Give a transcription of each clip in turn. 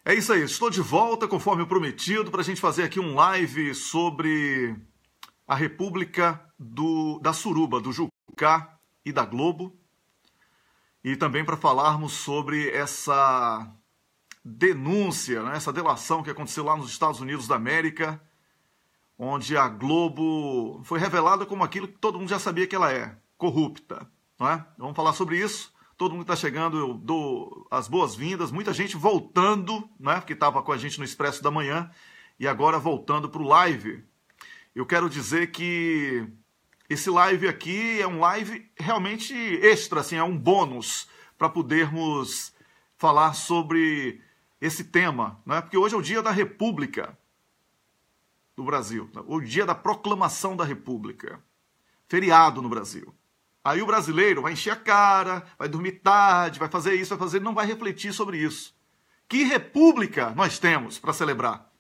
É isso aí, estou de volta, conforme prometido, para a gente fazer aqui um live sobre a República da Suruba, do Jucá e da Globo, e também para falarmos sobre essa denúncia, né, essa delação que aconteceu lá nos Estados Unidos da América, onde a Globo foi revelada como aquilo que todo mundo já sabia que ela é, corrupta. Não é? Vamos falar sobre isso. Todo mundo está chegando, eu dou as boas-vindas. Muita gente voltando, né, porque estava com a gente no Expresso da Manhã, e agora voltando para o live. Eu quero dizer que esse live aqui é um live realmente extra, assim, é um bônus para podermos falar sobre esse tema, né? Porque hoje é o dia da República do Brasil, o dia da proclamação da República, feriado no Brasil. Aí o brasileiro vai encher a cara, vai dormir tarde, vai fazer isso, vai fazer, não vai refletir sobre isso. Que república nós temos para celebrar?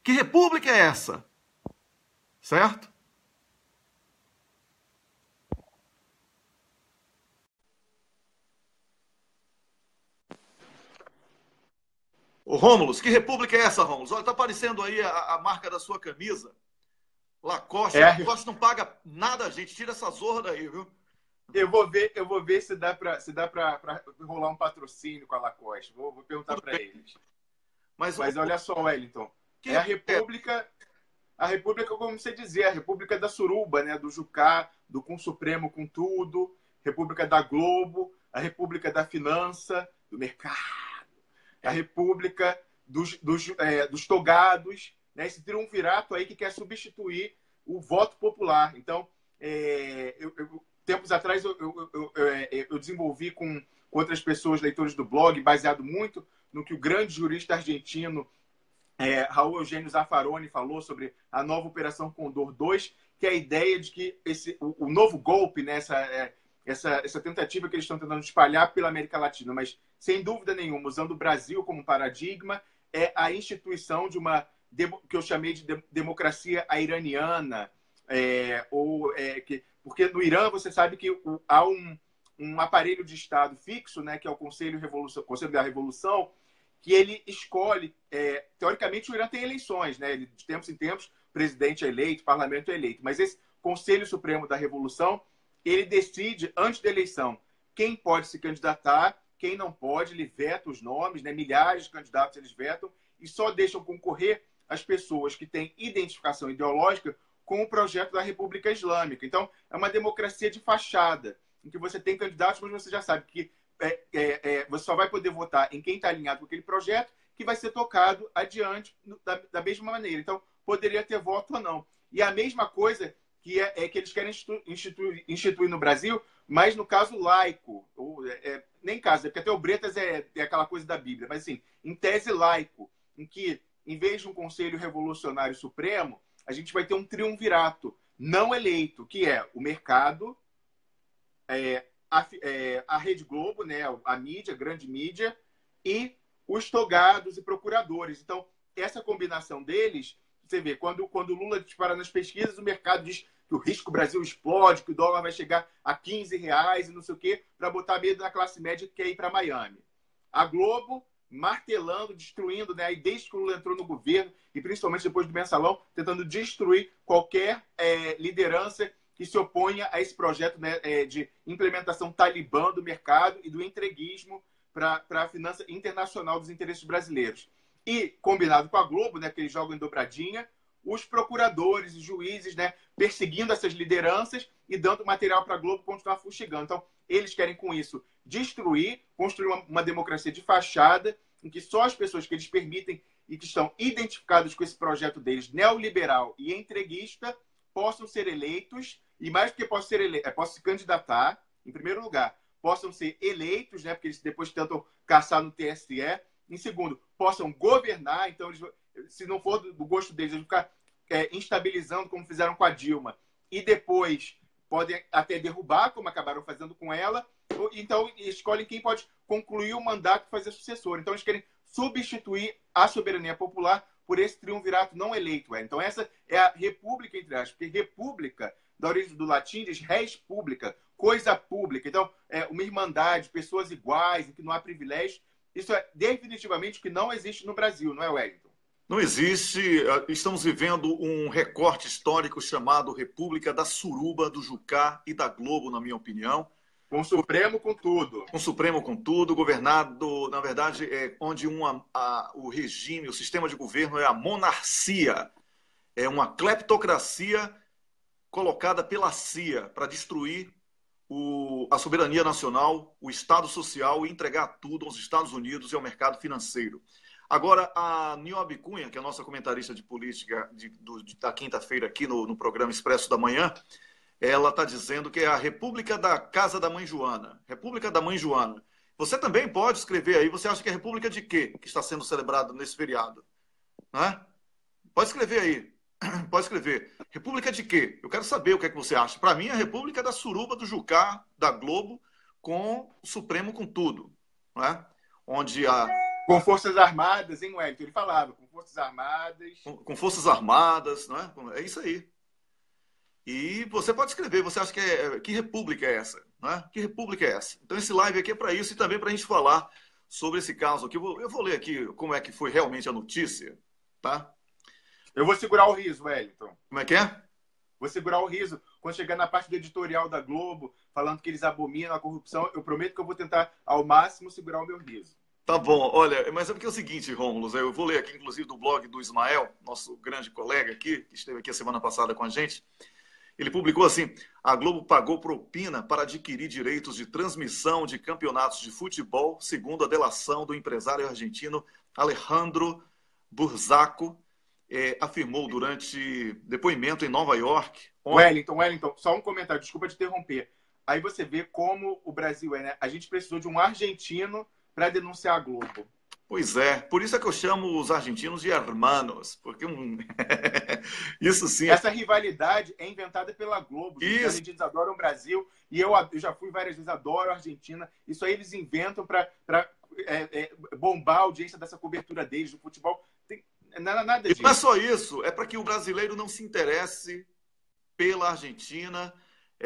Que república é essa? Certo? Ô Rômulus, que república é essa, Rômulus? Olha, tá aparecendo aí a marca da sua camisa. Lacoste. Lacoste não paga nada, gente. Tira essa zorra daí, viu? Eu vou ver se dá para rolar um patrocínio com a Lacoste. Vou perguntar para eles. Mas olha só, Wellington. É a República, como você dizia, a República da Suruba, né? Do Jucá, do Com Supremo com tudo, República da Globo, a República da Finança, do Mercado, a República dos Togados, né? Esse triunvirato aí que quer substituir o voto popular. Então, tempos atrás eu desenvolvi com outras pessoas, leitores do blog, baseado muito no que o grande jurista argentino Raul Eugênio Zaffaroni falou sobre a nova Operação Condor 2, que é a ideia de que o novo golpe, né, essa tentativa que eles estão tentando espalhar pela América Latina, mas sem dúvida nenhuma, usando o Brasil como paradigma, é a instituição de uma que eu chamei de democracia iraniana, porque no Irã você sabe que há um aparelho de Estado fixo, né, que é o Conselho da Revolução, que ele escolhe, teoricamente o Irã tem eleições, né, de tempos em tempos, presidente é eleito, parlamento é eleito, mas esse Conselho Supremo da Revolução, ele decide, antes da eleição, quem pode se candidatar, quem não pode, ele veta os nomes, né, milhares de candidatos eles vetam, e só deixam concorrer as pessoas que têm identificação ideológica com o projeto da República Islâmica. Então, é uma democracia de fachada, em que você tem candidatos, mas você já sabe que você só vai poder votar em quem está alinhado com aquele projeto, que vai ser tocado adiante da mesma maneira. Então, poderia ter voto ou não. E a mesma coisa que que eles querem instituir no Brasil, mas no caso laico, nem caso, porque até o Bretas é aquela coisa da Bíblia, mas assim, em tese laico, em que, em vez de um Conselho Revolucionário Supremo, a gente vai ter um triunvirato não eleito, que é o mercado, a Rede Globo, né, a mídia, a grande mídia, e os togados e procuradores. Então, essa combinação deles, você vê, quando o Lula dispara nas pesquisas, o mercado diz que o risco Brasil explode, que o dólar vai chegar a R$ 15 e não sei o quê, para botar medo na classe média que quer ir para Miami. A Globo martelando, destruindo, né? E desde que o Lula entrou no governo, e principalmente depois do Mensalão, tentando destruir qualquer liderança que se oponha a esse projeto, né, de implementação talibã do mercado e do entreguismo para a finança internacional dos interesses brasileiros. E, combinado com a Globo, né, que eles jogam em dobradinha, os procuradores e juízes, né, perseguindo essas lideranças e dando material para a Globo continuar fustigando. Então, eles querem, com isso, destruir, construir uma democracia de fachada, em que só as pessoas que eles permitem e que estão identificadas com esse projeto deles, neoliberal e entreguista, possam ser eleitos, e mais do que possam se candidatar, em primeiro lugar, possam ser eleitos, né, porque eles depois tentam caçar no TSE, em segundo, possam governar, então, se não for do gosto deles, eles vão ficar instabilizando, como fizeram com a Dilma, e depois podem até derrubar, como acabaram fazendo com ela, então escolhem quem pode concluir o mandato e fazer sucessor. Então, eles querem substituir a soberania popular por esse triunvirato não eleito. Então, essa é a república, entre aspas, porque república, da origem do latim, diz res pública, coisa pública. Então, uma irmandade, pessoas iguais, em que não há privilégio, isso é definitivamente o que não existe no Brasil, não é, Wellington? Não existe. Estamos vivendo um recorte histórico chamado República da Suruba, do Jucá e da Globo, na minha opinião. Com o Supremo, com tudo. Com o Supremo, com tudo, governado, na verdade, onde o regime, o sistema de governo é a monarquia. É uma cleptocracia colocada pela CIA para destruir a soberania nacional, o Estado social e entregar tudo aos Estados Unidos e ao mercado financeiro. Agora, a Niobe Cunha, que é a nossa comentarista de política da quinta-feira aqui no programa Expresso da Manhã, ela está dizendo que é a República da Casa da Mãe Joana. República da Mãe Joana. Você também pode escrever aí, você acha que é República de quê que está sendo celebrado nesse feriado? Né? Pode escrever aí. Pode escrever. República de quê? Eu quero saber o que é que você acha. Para mim, é a República da Suruba, do Jucá, da Globo, com o Supremo, com tudo. Né? Onde a... Com Forças Armadas, hein, Wellington? Ele falava, com Forças Armadas. Com Forças Armadas, não é? É isso aí. E você pode escrever, você acha que república é essa? Né? Que república é essa? Então esse live aqui é para isso e também para a gente falar sobre esse caso aqui. Eu vou ler aqui como é que foi realmente a notícia, tá? Eu vou segurar o riso, Wellington. Como é que é? Vou segurar o riso. Quando chegar na parte do editorial da Globo, falando que eles abominam a corrupção, eu prometo que eu vou tentar, ao máximo, segurar o meu riso. Tá bom, olha, mas é porque é o seguinte, Rômulo, eu vou ler aqui, inclusive, do blog do Ismael, nosso grande colega aqui, que esteve aqui a semana passada com a gente. Ele publicou assim: a Globo pagou propina para adquirir direitos de transmissão de campeonatos de futebol, segundo a delação do empresário argentino Alejandro Burzaco, afirmou durante depoimento em Nova York. Wellington, só um comentário, desculpa te interromper. Aí você vê como o Brasil é, né? A gente precisou de um argentino para denunciar a Globo. Pois é, por isso é que eu chamo os argentinos de hermanos, porque isso sim... Essa rivalidade é inventada pela Globo. Os argentinos adoram o Brasil e eu já fui várias vezes, adoro a Argentina. Isso aí eles inventam para bombar a audiência dessa cobertura deles do futebol. Nada disso. Não é só isso, é para que o brasileiro não se interesse pela Argentina,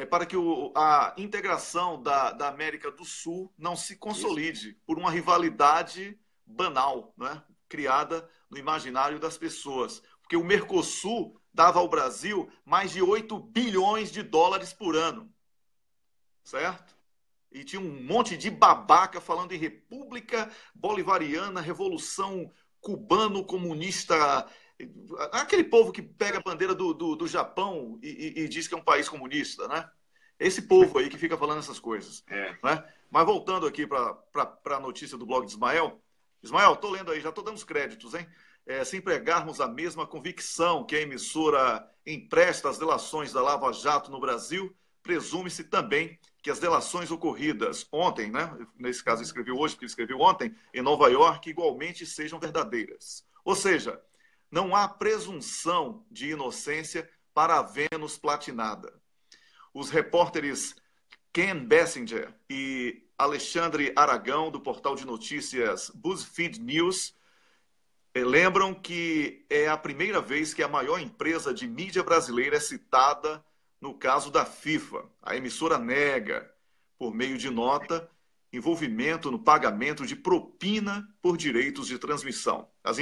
para que a integração da América do Sul não se consolide por uma rivalidade banal, né? Criada no imaginário das pessoas. Porque o Mercosul dava ao Brasil mais de 8 bilhões de dólares por ano. Certo? E tinha um monte de babaca falando em República Bolivariana, Revolução Cubano-Comunista. Aquele povo que pega a bandeira do Japão e diz que é um país comunista, né? Esse povo aí que fica falando essas coisas. Né? Mas voltando aqui para a notícia do blog de Ismael. Ismael, estou lendo aí, já estou dando os créditos, hein? Se empregarmos a mesma convicção que a emissora empresta às delações da Lava Jato no Brasil, presume-se também que as delações ocorridas ontem, né? Nesse caso escreveu hoje, porque ele escreveu ontem, em Nova York, igualmente sejam verdadeiras. Ou seja, não há presunção de inocência para a Vênus platinada. Os repórteres Ken Bessinger e Alexandre Aragão, do portal de notícias BuzzFeed News, lembram que é a primeira vez que a maior empresa de mídia brasileira é citada no caso da FIFA. A emissora nega, por meio de nota, envolvimento no pagamento de propina por direitos de transmissão. As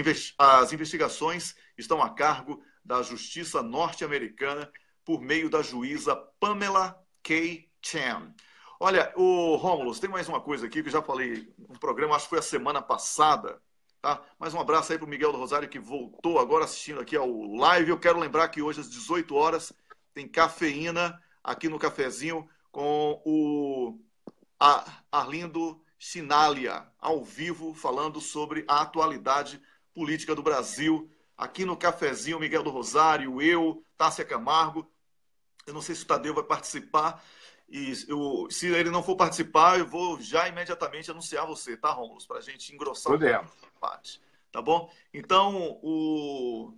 investigações estão a cargo da Justiça norte-americana por meio da juíza Pamela K. Chan. Olha, Rômulo, tem mais uma coisa aqui que eu já falei no programa, acho que foi a semana passada, tá? Mais um abraço aí para o Miguel do Rosário, que voltou agora assistindo aqui ao live. Eu quero lembrar que hoje às 18 horas tem cafeína aqui no cafezinho com o Arlindo Sinalia, ao vivo, falando sobre a atualidade política do Brasil. Aqui no cafezinho, Miguel do Rosário, eu, Tássia Camargo. Eu não sei se o Tadeu vai participar. E se ele não for participar, eu vou já imediatamente anunciar você, tá, Rômulo? Para a gente engrossar a parte. Tá bom? Então, o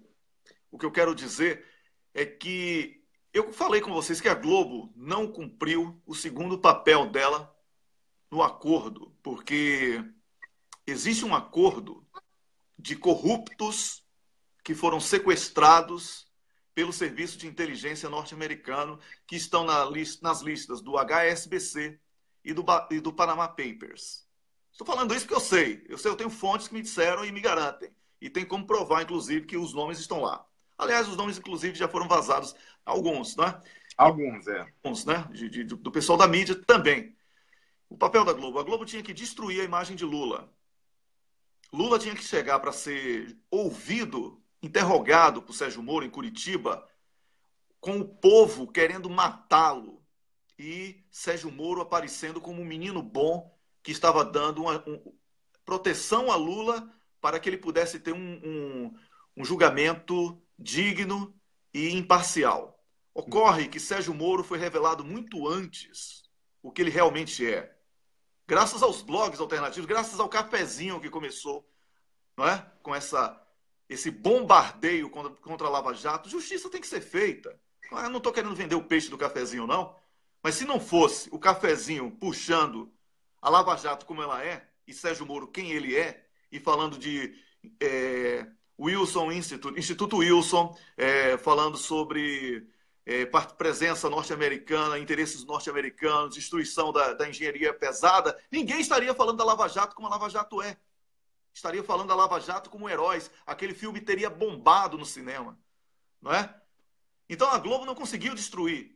que eu quero dizer é que eu falei com vocês que a Globo não cumpriu o segundo papel dela no acordo, porque existe um acordo de corruptos que foram sequestrados pelo Serviço de Inteligência norte-americano, que estão nas listas do HSBC e do Panama Papers. Estou falando isso porque eu sei. Eu tenho fontes que me disseram e me garantem. E tem como provar, inclusive, que os nomes estão lá. Aliás, os nomes, inclusive, já foram vazados, alguns, né? Alguns, é. Alguns, né? Do pessoal da mídia também. O papel da Globo. A Globo tinha que destruir a imagem de Lula. Lula tinha que chegar para ser ouvido, interrogado por Sérgio Moro em Curitiba, com o povo querendo matá-lo. E Sérgio Moro aparecendo como um menino bom que estava dando proteção a Lula para que ele pudesse ter um julgamento digno e imparcial. Ocorre que Sérgio Moro foi revelado muito antes o que ele realmente é. Graças aos blogs alternativos, graças ao cafezinho que começou, não é? Com esse bombardeio contra a Lava Jato. Justiça tem que ser feita. Eu não estou querendo vender o peixe do cafezinho, não. Mas se não fosse o cafezinho puxando a Lava Jato como ela é, e Sérgio Moro quem ele é, e falando de Wilson Institute, Instituto Wilson, falando sobre presença norte-americana, interesses norte-americanos, destruição da engenharia pesada, ninguém estaria falando da Lava Jato como a Lava Jato é. Estaria falando da Lava Jato como heróis. Aquele filme teria bombado no cinema, não é? Então a Globo não conseguiu destruir.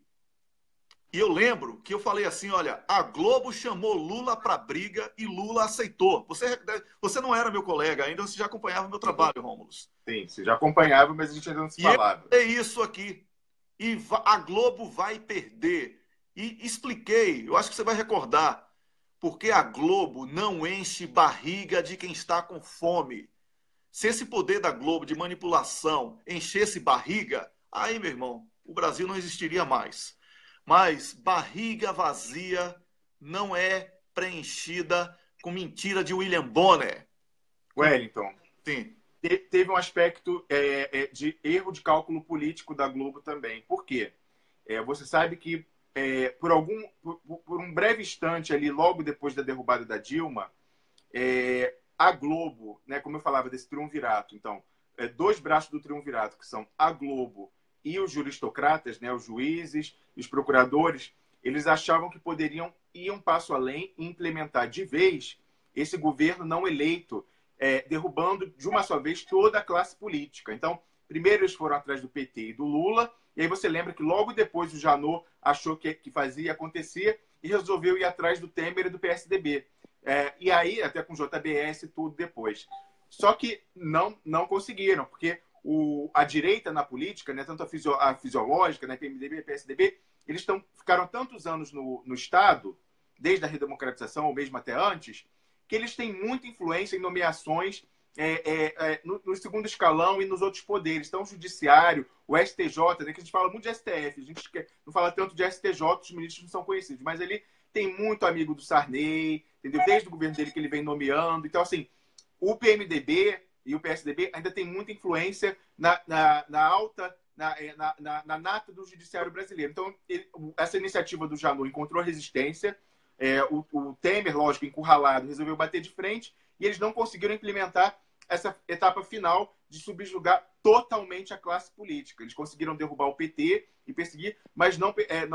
E eu lembro que eu falei assim, olha, a Globo chamou Lula para briga e Lula aceitou. Você não era meu colega ainda, você já acompanhava meu trabalho, Rômulus. Sim, você já acompanhava, mas a gente ainda não se falava. É isso aqui. E a Globo vai perder. E expliquei, eu acho que você vai recordar, porque a Globo não enche barriga de quem está com fome. Se esse poder da Globo de manipulação enchesse barriga, aí, meu irmão, o Brasil não existiria mais. Mas barriga vazia não é preenchida com mentira de William Bonner. Wellington, sim, teve um aspecto de erro de cálculo político da Globo também. Por quê? Você sabe que por um breve instante ali, logo depois da derrubada da Dilma, a Globo, né, como eu falava desse triunvirato, então, dois braços do triunvirato, que são a Globo e os juristocratas, né, os juízes, os procuradores, eles achavam que poderiam ir um passo além e implementar de vez esse governo não eleito, derrubando de uma só vez toda a classe política. Então, primeiro eles foram atrás do PT e do Lula, e aí você lembra que logo depois o Janot achou que fazia acontecer e resolveu ir atrás do Temer e do PSDB. E aí, até com JBS e tudo depois. Só que não conseguiram, porque a direita na política, né, tanto a fisiológica, né, PMDB e PSDB, eles ficaram tantos anos no Estado, desde a redemocratização ou mesmo até antes, que eles têm muita influência em nomeações no segundo escalão e nos outros poderes. Então, o judiciário, o STJ, né, que a gente fala muito de STF, a gente não fala tanto de STJ, os ministros não são conhecidos, mas ele tem muito amigo do Sarney, entendeu? Desde o governo dele que ele vem nomeando. Então, assim, o PMDB e o PSDB ainda tem muita influência na nata do judiciário brasileiro. Então, essa iniciativa do Janot encontrou resistência. O Temer, lógico, encurralado, resolveu bater de frente e eles não conseguiram implementar essa etapa final de subjugar totalmente a classe política. Eles conseguiram derrubar o PT e perseguir, mas não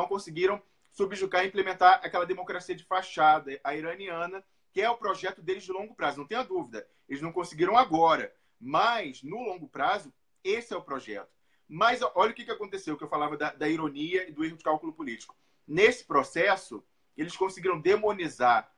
conseguiram subjugar e implementar aquela democracia de fachada, a iraniana, que é o projeto deles de longo prazo. Não tenha dúvida, eles não conseguiram agora, mas no longo prazo, esse é o projeto. Mas olha o que aconteceu, que eu falava da ironia e do erro de cálculo político. Nesse processo, eles conseguiram demonizar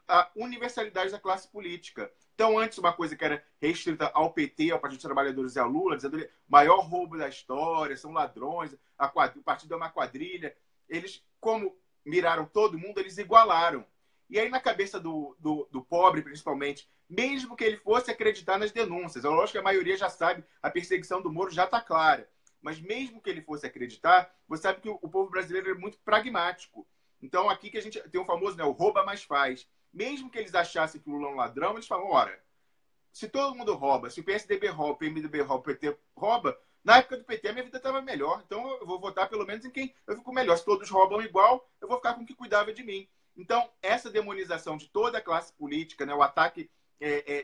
a universalidade da classe política. Então, antes, uma coisa que era restrita ao PT, ao Partido dos Trabalhadores e à Lula, dizendo que maior roubo da história, são ladrões, o partido é uma quadrilha. Eles, como miraram todo mundo, eles igualaram. E aí, na cabeça do pobre, principalmente, mesmo que ele fosse acreditar nas denúncias, eu acho que a maioria já sabe, a perseguição do Moro já está clara, mas mesmo que ele fosse acreditar, você sabe que o povo brasileiro é muito pragmático. Então, aqui que a gente tem o famoso, né, o rouba mais faz. Mesmo que eles achassem que o Lula é um ladrão, eles falam, ora, se todo mundo rouba, se o PSDB rouba, o PMDB rouba, o PT rouba, na época do PT a minha vida estava melhor. Então, eu vou votar pelo menos em quem eu fico melhor. Se todos roubam igual, eu vou ficar com quem cuidava de mim. Então, essa demonização de toda a classe política, né, o ataque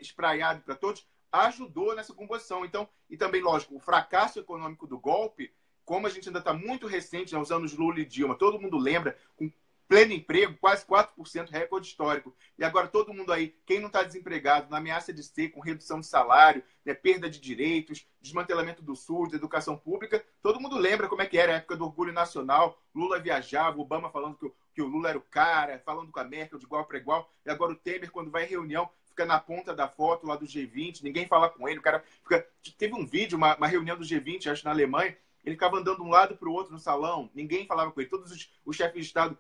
espraiado para todos, ajudou nessa composição. Então, e também, lógico, o fracasso econômico do golpe, como a gente ainda está muito recente, né, os anos Lula e Dilma, todo mundo lembra, com pleno emprego, quase 4%, recorde histórico. E agora todo mundo aí, quem não está desempregado, na ameaça de ser, com redução de salário, né, perda de direitos, desmantelamento do SUS, da educação pública, todo mundo lembra como é que era a época do orgulho nacional, Lula viajava, Obama falando que o Lula era o cara, falando com a Merkel de igual para igual, e agora o Temer, quando vai em reunião, fica na ponta da foto lá do G20, ninguém fala com ele, o cara fica... Teve um vídeo, uma reunião do G20, acho, na Alemanha, ele ficava andando de um lado para o outro no salão, ninguém falava com ele, todos os chefes de Estado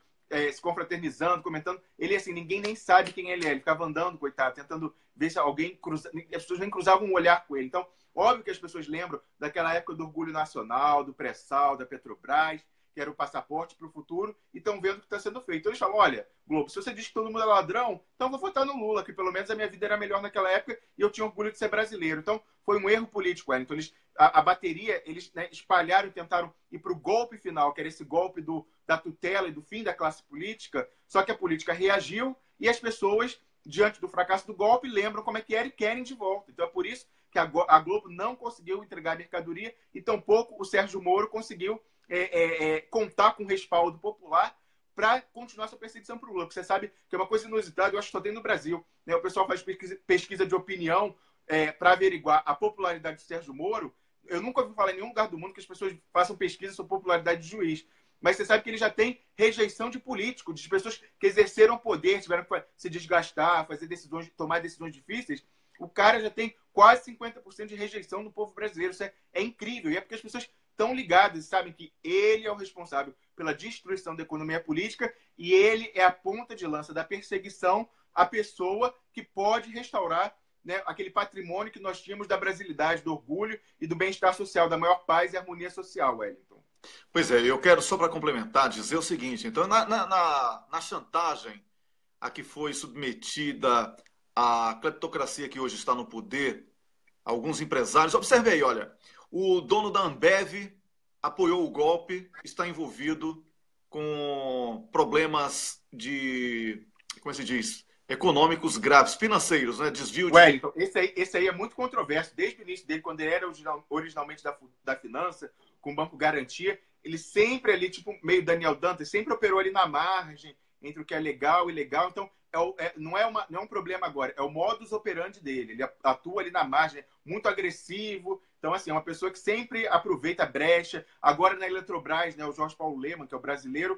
se confraternizando, comentando. Ele, assim, ninguém nem sabe quem ele é. Ele ficava andando, coitado, tentando ver se alguém cruza... As pessoas nem cruzavam um olhar com ele. Então, óbvio que as pessoas lembram daquela época do orgulho nacional, do pré-sal, da Petrobras, que era o passaporte para o futuro, e estão vendo o que está sendo feito. Então, eles falam, olha, Globo, se você diz que todo mundo é ladrão, então eu vou votar no Lula, que pelo menos a minha vida era melhor naquela época e eu tinha orgulho de ser brasileiro. Então, foi um erro político, Wellington. A bateria, eles, né, espalharam e tentaram ir para o golpe final, que era esse golpe da tutela e do fim da classe política, só que a política reagiu e as pessoas, diante do fracasso do golpe, lembram como é que era e querem de volta. Então, é por isso que a Globo não conseguiu entregar a mercadoria e tampouco o Sérgio Moro conseguiu contar com respaldo popular para continuar essa perseguição para o Lula. Porque você sabe que é uma coisa inusitada, eu acho que só tem no Brasil. Né? O pessoal faz pesquisa de opinião para averiguar a popularidade do Sérgio Moro. Eu nunca ouvi falar em nenhum lugar do mundo que as pessoas façam pesquisa sobre popularidade de juiz. Mas você sabe que ele já tem rejeição de político, de pessoas que exerceram poder, tiveram que se desgastar, fazer decisões, tomar decisões difíceis. O cara já tem quase 50% de rejeição do povo brasileiro. Isso é incrível. E é porque as pessoas estão ligadas e sabem que ele é o responsável pela destruição da economia política e ele é a ponta de lança da perseguição à pessoa que pode restaurar, né, aquele patrimônio que nós tínhamos da brasilidade, do orgulho e do bem-estar social, da maior paz e harmonia social, Wellington. Pois é, eu quero, só para complementar, dizer o seguinte. Então, na chantagem a que foi submetida a cleptocracia que hoje está no poder, alguns empresários... Observe aí, olha, o dono da Ambev apoiou o golpe, está envolvido com problemas de... Como se diz? Econômicos graves, financeiros, né? Desvio de... Wellington, esse aí é muito controverso. Desde o início dele, quando ele era originalmente da finança, com o Banco Garantia, ele sempre ali, tipo, meio Daniel Dantas, sempre operou ali na margem, entre o que é legal e ilegal. Então, não é um problema agora, é o modus operandi dele. Ele atua ali na margem, muito agressivo. Então, assim, é uma pessoa que sempre aproveita a brecha. Agora, na Eletrobras, né, o Jorge Paulo Lemann, que é o brasileiro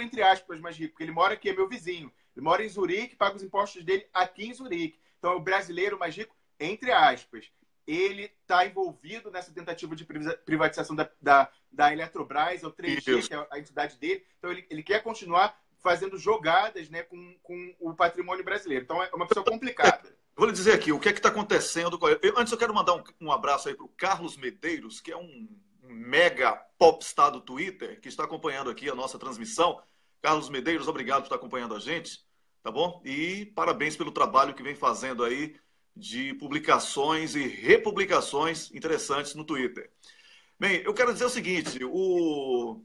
entre aspas, mais rico, porque ele mora aqui, é meu vizinho. Ele mora em Zurique, paga os impostos dele aqui em Zurique. Então, é o brasileiro mais rico, entre aspas. Ele está envolvido nessa tentativa de privatização da Eletrobras, é o 3G, que é a entidade dele. Então, ele quer continuar fazendo jogadas, né, com o patrimônio brasileiro. Então, é uma pessoa complicada. Vou lhe dizer aqui, o que é que está acontecendo? Antes eu quero mandar um abraço aí para o Carlos Medeiros, que é um mega popstar do Twitter, que está acompanhando aqui a nossa transmissão. Carlos Medeiros, obrigado por estar acompanhando a gente, tá bom? E parabéns pelo trabalho que vem fazendo aí de publicações e republicações interessantes no Twitter. Bem, eu quero dizer o seguinte, o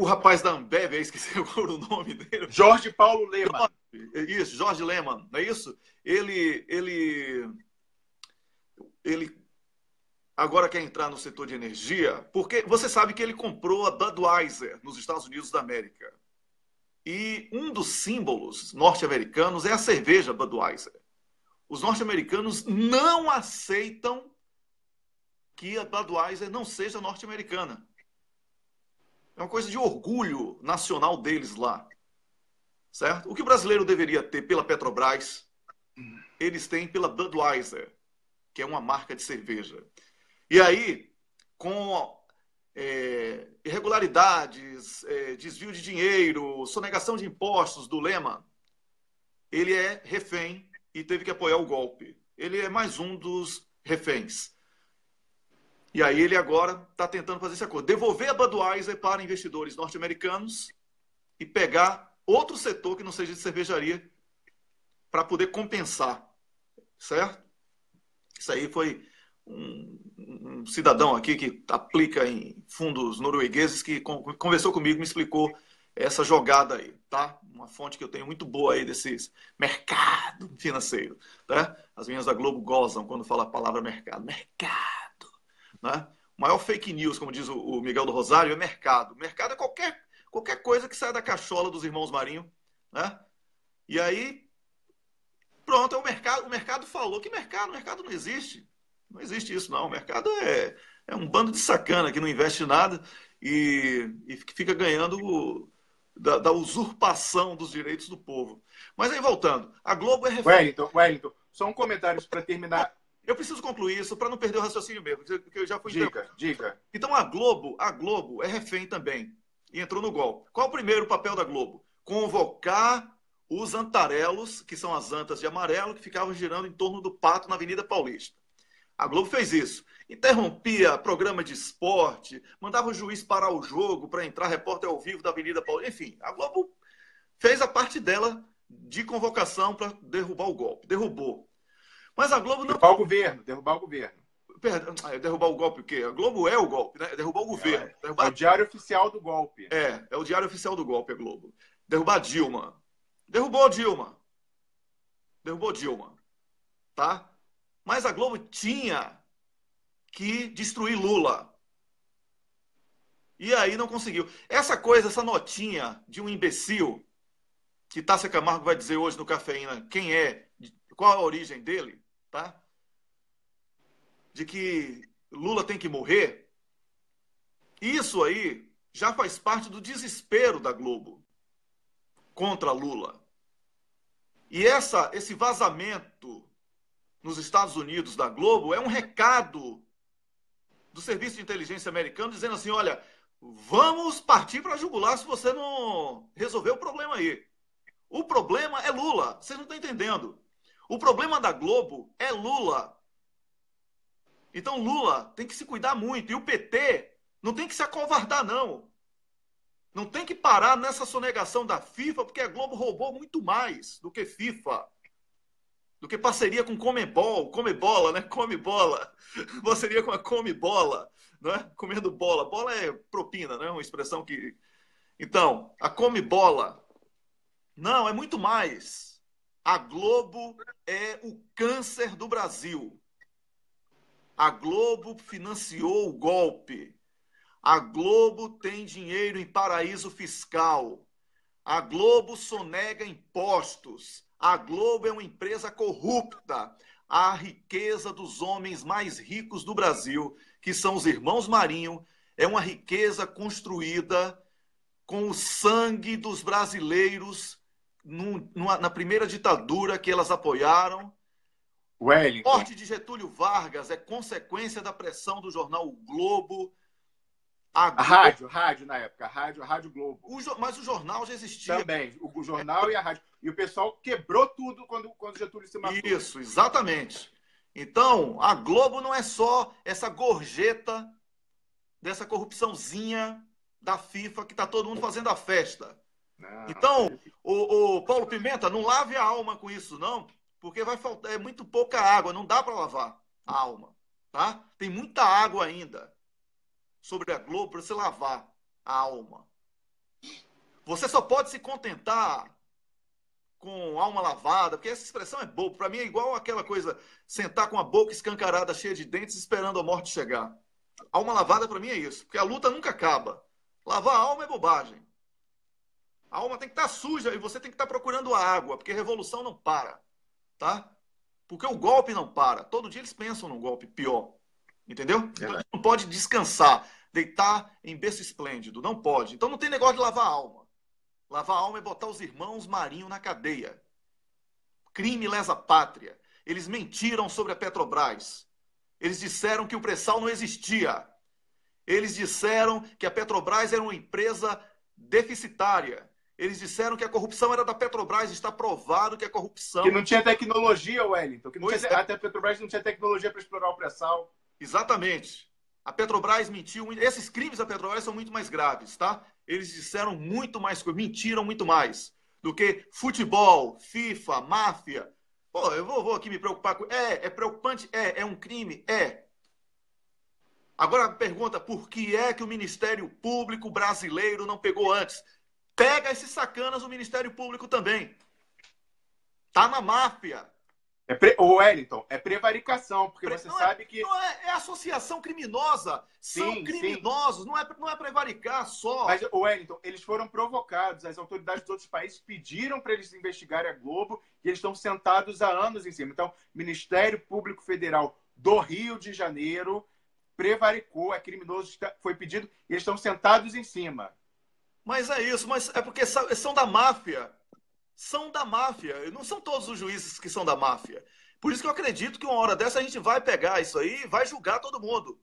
rapaz da Ambev, esqueci agora o nome dele. Jorge Paulo Lemann. Isso, Jorge Lemann, não é isso? Ele agora quer entrar no setor de energia, porque você sabe que ele comprou a Budweiser nos Estados Unidos da América. E um dos símbolos norte-americanos é a cerveja Budweiser. Os norte-americanos não aceitam que a Budweiser não seja norte-americana. É uma coisa de orgulho nacional deles lá. Certo? O que o brasileiro deveria ter pela Petrobras, eles têm pela Budweiser, que é uma marca de cerveja. E aí, com irregularidades, desvio de dinheiro, sonegação de impostos do Lemann, ele é refém e teve que apoiar o golpe. Ele é mais um dos reféns. E aí ele agora está tentando fazer esse acordo. Devolver a Budweiser para investidores norte-americanos e pegar outro setor que não seja de cervejaria para poder compensar. Certo? Isso aí foi um cidadão aqui que aplica em fundos noruegueses que conversou comigo, me explicou essa jogada aí, tá? Uma fonte que eu tenho muito boa aí desses mercado financeiro, tá? As meninas da Globo gozam quando fala a palavra mercado. Mercado, né? O maior fake news, como diz o Miguel do Rosário, é mercado. Mercado é qualquer coisa que saia da cachola dos irmãos Marinho, né? E aí, pronto, o mercado falou. Que mercado? O mercado não existe. Não existe isso, não. O mercado é um bando de sacana que não investe nada e fica ganhando da usurpação dos direitos do povo. Mas aí, voltando, a Globo é refém. Wellington, só um comentário para terminar. Eu preciso concluir isso para não perder o raciocínio mesmo, porque eu já fui... Diga. Então, a Globo é refém também. E entrou no golpe. Qual o primeiro papel da Globo? Convocar os antarelos, que são as antas de amarelo, que ficavam girando em torno do pato na Avenida Paulista. A Globo fez isso. Interrompia programa de esporte, mandava o juiz parar o jogo para entrar repórter ao vivo da Avenida Paulista. Enfim, a Globo fez a parte dela de convocação para derrubar o golpe. Derrubou. Mas a Globo não... Derrubar o governo. Perdão, derrubar o golpe o quê? A Globo é o golpe, né? Derrubar o governo. É o diário oficial do golpe. É o diário oficial do golpe, a Globo. Derrubar Dilma. Derrubou Dilma. Tá? Mas a Globo tinha que destruir Lula. E aí não conseguiu. Essa notinha de um imbecil, que Tássia Camargo vai dizer hoje no Cafeína quem é, qual a origem dele, tá? De que Lula tem que morrer. Isso aí já faz parte do desespero da Globo contra Lula. E esse vazamento nos Estados Unidos da Globo é um recado do Serviço de Inteligência americano dizendo assim, olha, vamos partir para jugular se você não resolver o problema aí. O problema é Lula, vocês não estão entendendo. O problema da Globo é Lula. Então Lula tem que se cuidar muito. E o PT não tem que se acovardar, não. Não tem que parar nessa sonegação da FIFA, porque a Globo roubou muito mais do que FIFA. Do que parceria com Comebola, né? Comebola. Parceria com a Comebola, né? Comendo bola. Bola é propina, né? Uma expressão que... Então, a Comebola. Não, é muito mais. A Globo é o câncer do Brasil. A Globo financiou o golpe. A Globo tem dinheiro em paraíso fiscal. A Globo sonega impostos. A Globo é uma empresa corrupta. A riqueza dos homens mais ricos do Brasil, que são os irmãos Marinho, é uma riqueza construída com o sangue dos brasileiros na primeira ditadura que elas apoiaram. Wellington. A morte de Getúlio Vargas é consequência da pressão do jornal O Globo. A rádio na época, a Rádio Globo. Mas o jornal já existia. Também, o jornal e a rádio. E o pessoal quebrou tudo quando Getúlio se matou. Isso, exatamente. Então, a Globo não é só essa gorjeta dessa corrupçãozinha da FIFA que está todo mundo fazendo a festa. Não. Então, o Paulo Pimenta, não lave a alma com isso, não, porque vai faltar, é muito pouca água, não dá para lavar a alma, tá? Tem muita água ainda sobre a Globo para você lavar a alma. Você só pode se contentar com alma lavada, porque essa expressão é boba. Para mim é igual aquela coisa, sentar com a boca escancarada, cheia de dentes, esperando a morte chegar. Alma lavada para mim é isso, porque a luta nunca acaba. Lavar a alma é bobagem. A alma tem que estar suja e você tem que estar procurando a água, porque a revolução não para, tá? Porque o golpe não para. Todo dia eles pensam num golpe pior, entendeu? Então a gente não pode descansar, deitar em berço esplêndido, não pode. Então não tem negócio de lavar a alma. Lavar a alma é botar os irmãos Marinho na cadeia. Crime lesa pátria. Eles mentiram sobre a Petrobras. Eles disseram que o pré-sal não existia. Eles disseram que a Petrobras era uma empresa deficitária. Eles disseram que a corrupção era da Petrobras. Está provado que a corrupção... Que não tinha tecnologia, Wellington. Que não tinha... Até a Petrobras não tinha tecnologia para explorar o pré-sal. Exatamente. A Petrobras mentiu. Esses crimes da Petrobras são muito mais graves, tá? Eles disseram muito mais coisas, mentiram muito mais do que futebol, FIFA, máfia. Pô, eu vou aqui me preocupar com... É preocupante? É um crime? É. Agora a pergunta, por que é que o Ministério Público brasileiro não pegou antes? Pega esses sacanas do Ministério Público também. Tá na máfia. Ô, Wellington, é prevaricação, porque você sabe que... Não é associação criminosa. São criminosos, não é prevaricar só. Mas, ô, Wellington, eles foram provocados. As autoridades de outros países pediram para eles investigarem a Globo e eles estão sentados há anos em cima. Então, Ministério Público Federal do Rio de Janeiro prevaricou, é criminoso, foi pedido, e eles estão sentados em cima. Mas é isso, mas é porque são da máfia. São da máfia. Não são todos os juízes que são da máfia. Por isso que eu acredito que uma hora dessa a gente vai pegar isso aí e vai julgar todo mundo.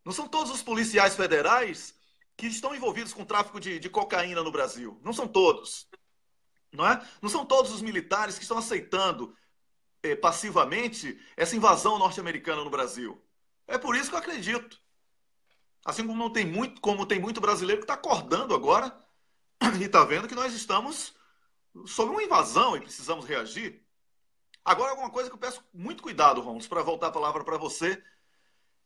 Não são todos os policiais federais que estão envolvidos com tráfico de cocaína no Brasil. Não são todos. Não é? Não são todos os militares que estão aceitando passivamente essa invasão norte-americana no Brasil. É por isso que eu acredito. Assim como tem muito brasileiro que está acordando agora e está vendo que nós estamos sob uma invasão e precisamos reagir. Agora, alguma coisa que eu peço muito cuidado, Romulo, para voltar a palavra para você,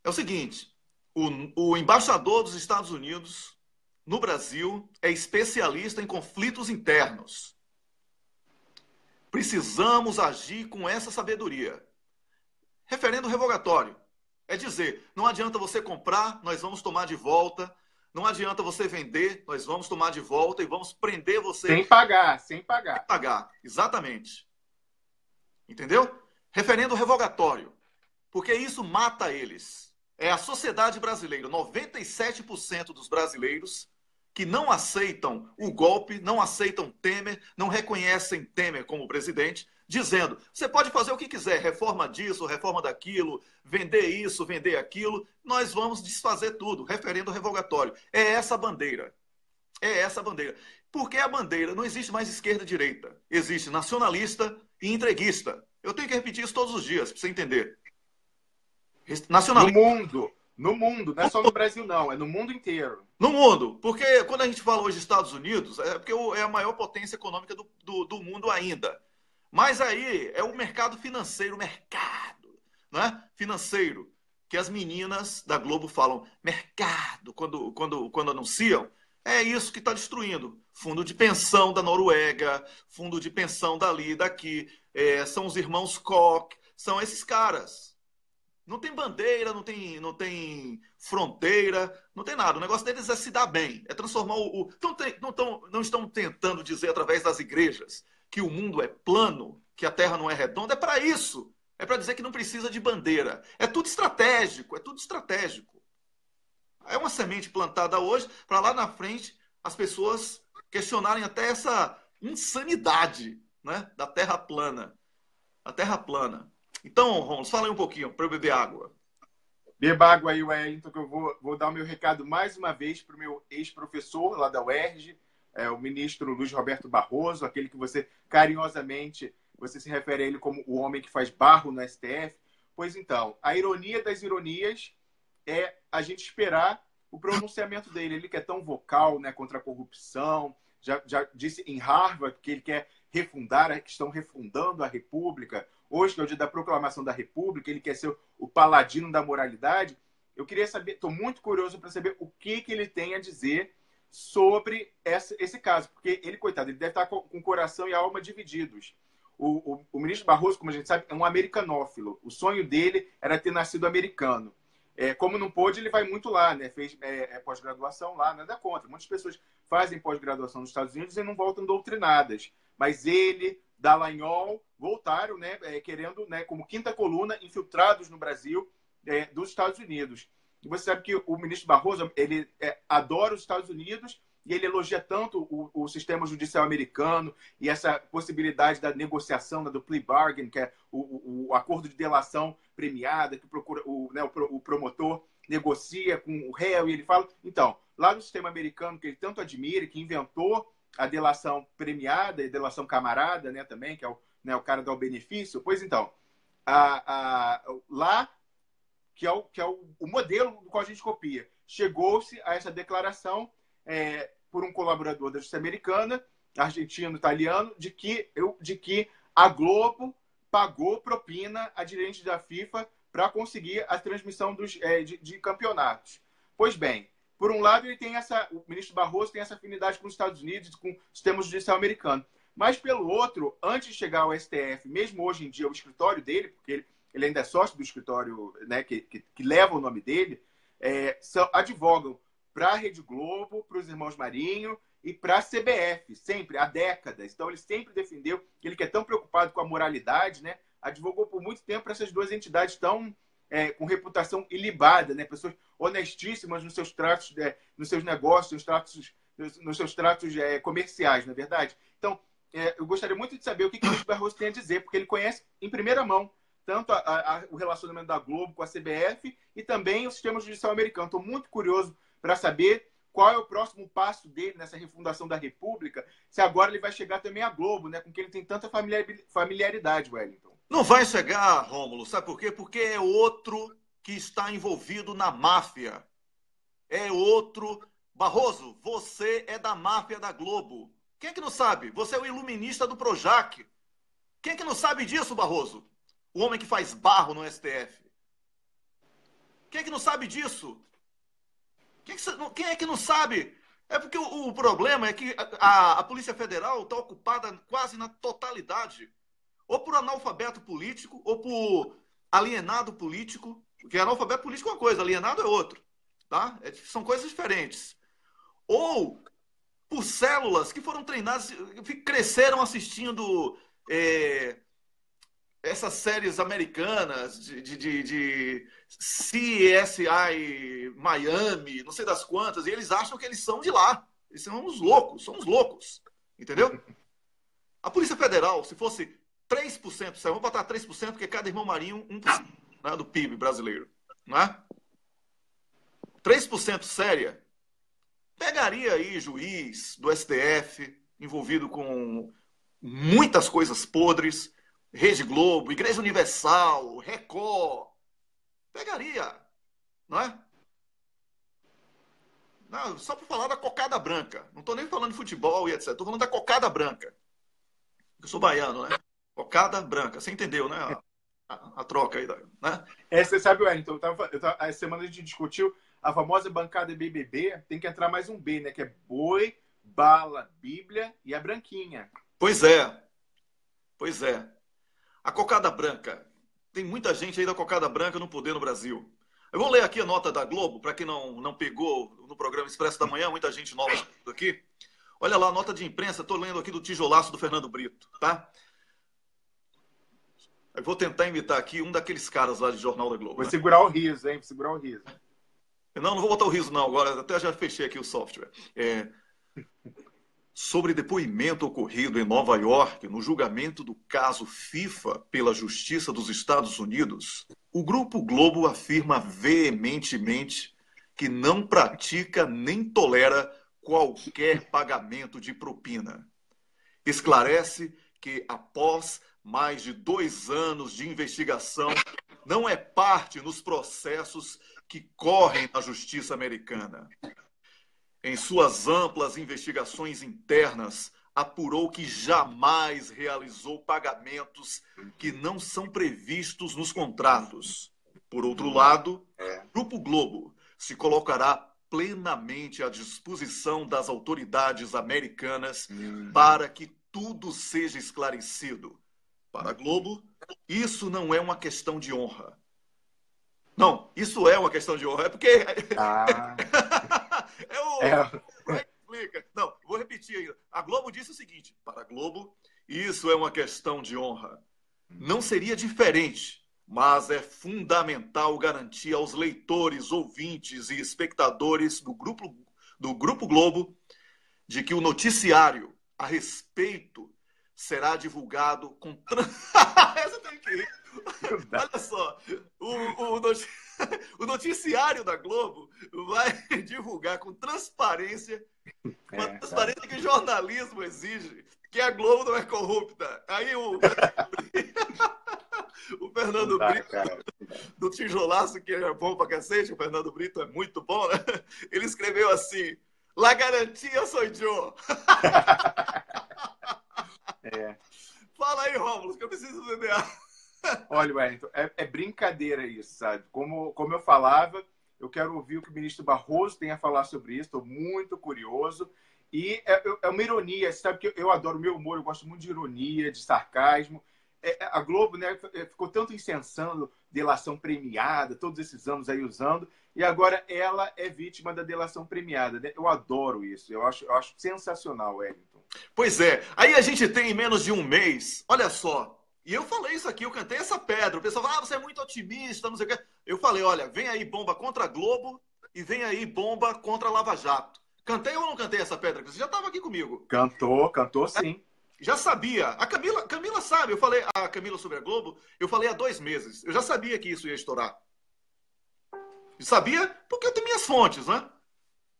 é o seguinte: o embaixador dos Estados Unidos no Brasil é especialista em conflitos internos. Precisamos agir com essa sabedoria. Referendo revogatório. É dizer, não adianta você comprar, nós vamos tomar de volta. Não adianta você vender, nós vamos tomar de volta e vamos prender você. Sem pagar, sem pagar. Sem pagar, exatamente. Entendeu? Referendo revogatório. Porque isso mata eles. É a sociedade brasileira, 97% dos brasileiros que não aceitam o golpe, não aceitam Temer, não reconhecem Temer como presidente, dizendo, você pode fazer o que quiser, reforma disso, reforma daquilo, vender isso, vender aquilo, nós vamos desfazer tudo, referendo revogatório. É essa a bandeira. É essa a bandeira. Porque a bandeira não existe mais esquerda e direita. Existe nacionalista e entreguista. Eu tenho que repetir isso todos os dias, para você entender. Nacionalista. No mundo, não é só no Brasil, não, é no mundo inteiro. No mundo, porque quando a gente fala hoje Estados Unidos, é porque é a maior potência econômica do mundo ainda. Mas aí é o mercado financeiro, né? Financeiro, que as meninas da Globo falam mercado quando anunciam. É isso que está destruindo. Fundo de pensão da Noruega, fundo de pensão dali, daqui. São os irmãos Koch, são esses caras. Não tem bandeira, não tem fronteira, não tem nada. O negócio deles é se dar bem, é transformar o... Não estão tentando dizer através das igrejas que o mundo é plano, que a terra não é redonda. É para isso. É para dizer que não precisa de bandeira. É tudo estratégico, é tudo estratégico. É uma semente plantada hoje para lá na frente as pessoas questionarem até essa insanidade, né, da terra plana. A terra plana. Então, Romulo, fala aí um pouquinho para eu beber água. Beba água aí, Wellington, que eu vou dar o meu recado mais uma vez para o meu ex-professor lá da UERJ, o ministro Luiz Roberto Barroso, aquele que você carinhosamente você se refere a ele como o homem que faz barro no STF. Pois então, a ironia das ironias é a gente esperar o pronunciamento dele. Ele que é tão vocal, né, contra a corrupção, já disse em Harvard que ele quer refundar, que estão refundando a República. Hoje, que é o dia da proclamação da República, ele quer ser o paladino da moralidade. Eu queria saber, estou muito curioso para saber o que ele tem a dizer sobre esse caso, porque ele, coitado, ele deve estar com o coração e a alma divididos. O ministro Barroso, como a gente sabe, é um americanófilo. O sonho dele era ter nascido americano. Como não pôde, ele vai muito lá, né? Fez pós-graduação lá, nada contra. Muitas pessoas fazem pós-graduação nos Estados Unidos e não voltam doutrinadas. Mas ele, Dallagnol, voltaram, né, querendo, né, como quinta coluna, infiltrados no Brasil dos Estados Unidos. E você sabe que o ministro Barroso, ele adora os Estados Unidos e ele elogia tanto o sistema judicial americano e essa possibilidade da negociação, do plea bargain, que é o acordo de delação premiada, que procura o promotor negocia com o réu e ele fala... Então, lá no sistema americano, que ele tanto admira, que inventou a delação premiada e delação camarada, né, também, que é o cara dá o benefício. Pois então, lá, que é o modelo do qual a gente copia, chegou-se a essa declaração por um colaborador da Justiça Americana, argentino, italiano, de que a Globo pagou propina a dirigentes da FIFA para conseguir a transmissão de campeonatos. Pois bem, por um lado, o ministro Barroso tem essa afinidade com os Estados Unidos, com o sistema judicial americano. Mas, pelo outro, antes de chegar ao STF, mesmo hoje em dia, o escritório dele, porque ele ainda é sócio do escritório, né, que leva o nome dele, advogam para a Rede Globo, para os Irmãos Marinho e para a CBF, sempre, há décadas. Então, ele sempre defendeu, ele que é tão preocupado com a moralidade, né, advogou por muito tempo para essas duas entidades tão com reputação ilibada, né, pessoas honestíssimas nos seus tratos, nos seus negócios, nos seus tratos comerciais, não é verdade? Então, eu gostaria muito de saber o que o ministro Barroso tem a dizer, porque ele conhece em primeira mão tanto o relacionamento da Globo com a CBF e também o sistema judicial americano. Estou muito curioso para saber qual é o próximo passo dele nessa refundação da República, se agora ele vai chegar também à Globo, né, com quem ele tem tanta familiaridade, Wellington. Não vai chegar, Rômulo, sabe por quê? Porque é outro que está envolvido na máfia. É outro. Barroso, você é da máfia da Globo. Quem é que não sabe? Você é o iluminista do Projac. Quem é que não sabe disso, Barroso? O homem que faz barro no STF. Quem é que não sabe disso? Quem é que não sabe? É porque o problema é que a Polícia Federal está ocupada quase na totalidade ou por analfabeto político, ou por alienado político, porque analfabeto político é uma coisa, alienado é outro, tá? São coisas diferentes. Ou por células que foram treinadas, que cresceram assistindo essas séries americanas de CSI Miami, não sei das quantas, e eles acham que eles são de lá. Eles são uns loucos, entendeu? A Polícia Federal, se fosse 3%, vamos botar 3%, porque cada irmão marinho, 1%, né, do PIB brasileiro. Não é? 3% séria, pegaria aí juiz do STF, envolvido com muitas coisas podres, Rede Globo, Igreja Universal, Record. Pegaria, não é? Não, só para falar da cocada branca. Não estou nem falando de futebol e etc. Estou falando da cocada branca. Eu sou baiano, né? Cocada branca. Você entendeu, né? A troca aí, né? Você sabe, Wellington, essa semana a gente discutiu a famosa bancada BBB. Tem que entrar mais um B, né? Que é boi, bala, Bíblia e a branquinha. Pois é. A cocada branca. Tem muita gente aí da cocada branca no poder no Brasil. Eu vou ler aqui a nota da Globo, para quem não pegou no programa Expresso da Manhã, muita gente nova aqui. Olha lá, a nota de imprensa, estou lendo aqui do tijolaço do Fernando Brito, tá? Eu vou tentar imitar aqui um daqueles caras lá de Jornal da Globo. Vou segurar o riso, hein? Vou segurar o riso. Não vou botar o riso não agora, até já fechei aqui o software. Sobre depoimento ocorrido em Nova York no julgamento do caso FIFA pela Justiça dos Estados Unidos, o Grupo Globo afirma veementemente que não pratica nem tolera qualquer pagamento de propina. Esclarece que, após mais de 2 anos de investigação, não é parte nos processos que correm na justiça americana. Em suas amplas investigações internas, apurou que jamais realizou pagamentos que não são previstos nos contratos. Por outro lado, o Grupo Globo se colocará plenamente à disposição das autoridades americanas para que tudo seja esclarecido. Para a Globo, isso não é uma questão de honra. Não, isso é uma questão de honra. É porque... Explica. Não, vou repetir ainda. A Globo disse o seguinte: para a Globo, isso é uma questão de honra. Não seria diferente, mas é fundamental garantir aos leitores, ouvintes e espectadores do Grupo Globo de que o noticiário a respeito será divulgado com... Essa tem que ir. Olha só, o noticiário da Globo vai divulgar com transparência, uma transparência que o jornalismo exige, que a Globo não é corrupta. Aí o Fernando Brito, do tijolaço, que é bom pra cacete, o Fernando Brito é muito bom, né? Ele escreveu assim: La garantia sou eu. Fala aí, Rômulo, que eu preciso entender. Olha, Wellington, é brincadeira isso, sabe? Como eu falava, eu quero ouvir o que o ministro Barroso tem a falar sobre isso, estou muito curioso. E é uma ironia, sabe que eu adoro o meu humor, eu gosto muito de ironia, de sarcasmo. A Globo, né, ficou tanto incensando delação premiada, todos esses anos aí usando, e agora ela é vítima da delação premiada, né? Eu adoro isso, eu acho sensacional, Wellington. Pois é. Aí a gente tem em menos de um mês, olha só. E eu falei isso aqui, eu cantei essa pedra. O pessoal fala, você é muito otimista, não sei o quê. Eu falei, olha, vem aí bomba contra a Globo e vem aí bomba contra a Lava Jato. Cantei ou não cantei essa pedra? Você já estava aqui comigo. Cantou sim. Já sabia. A Camila sabe. Eu falei a Camila sobre a Globo, eu falei há 2 meses. Eu já sabia que isso ia estourar. Sabia porque eu tenho minhas fontes, né?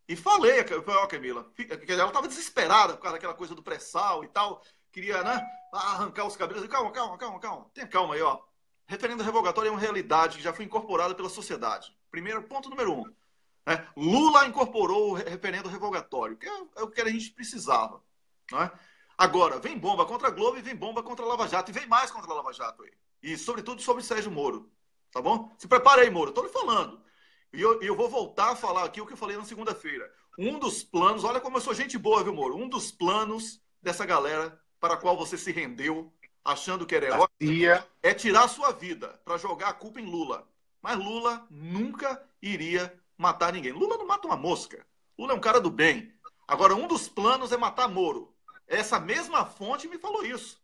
E falei, ó, Camila, ela estava desesperada por causa daquela coisa do pré-sal e tal. Queria, né, arrancar os cabelos. Calma. Tenha calma aí, ó. Referendo revogatório é uma realidade que já foi incorporada pela sociedade. Primeiro, ponto número 1. Né? Lula incorporou o referendo revogatório, que é o que a gente precisava. Né? Agora, vem bomba contra a Globo e vem bomba contra a Lava Jato. E vem mais contra a Lava Jato aí. E, sobretudo, sobre Sérgio Moro. Tá bom? Se prepara aí, Moro. Estou lhe falando. E eu vou voltar a falar aqui o que eu falei na segunda-feira. Um dos planos, olha como eu sou gente boa, viu, Moro? Um dos planos dessa galera para a qual você se rendeu, achando que era herói, é tirar a sua vida para jogar a culpa em Lula. Mas Lula nunca iria matar ninguém. Lula não mata uma mosca. Lula é um cara do bem. Agora, um dos planos é matar Moro. Essa mesma fonte me falou isso.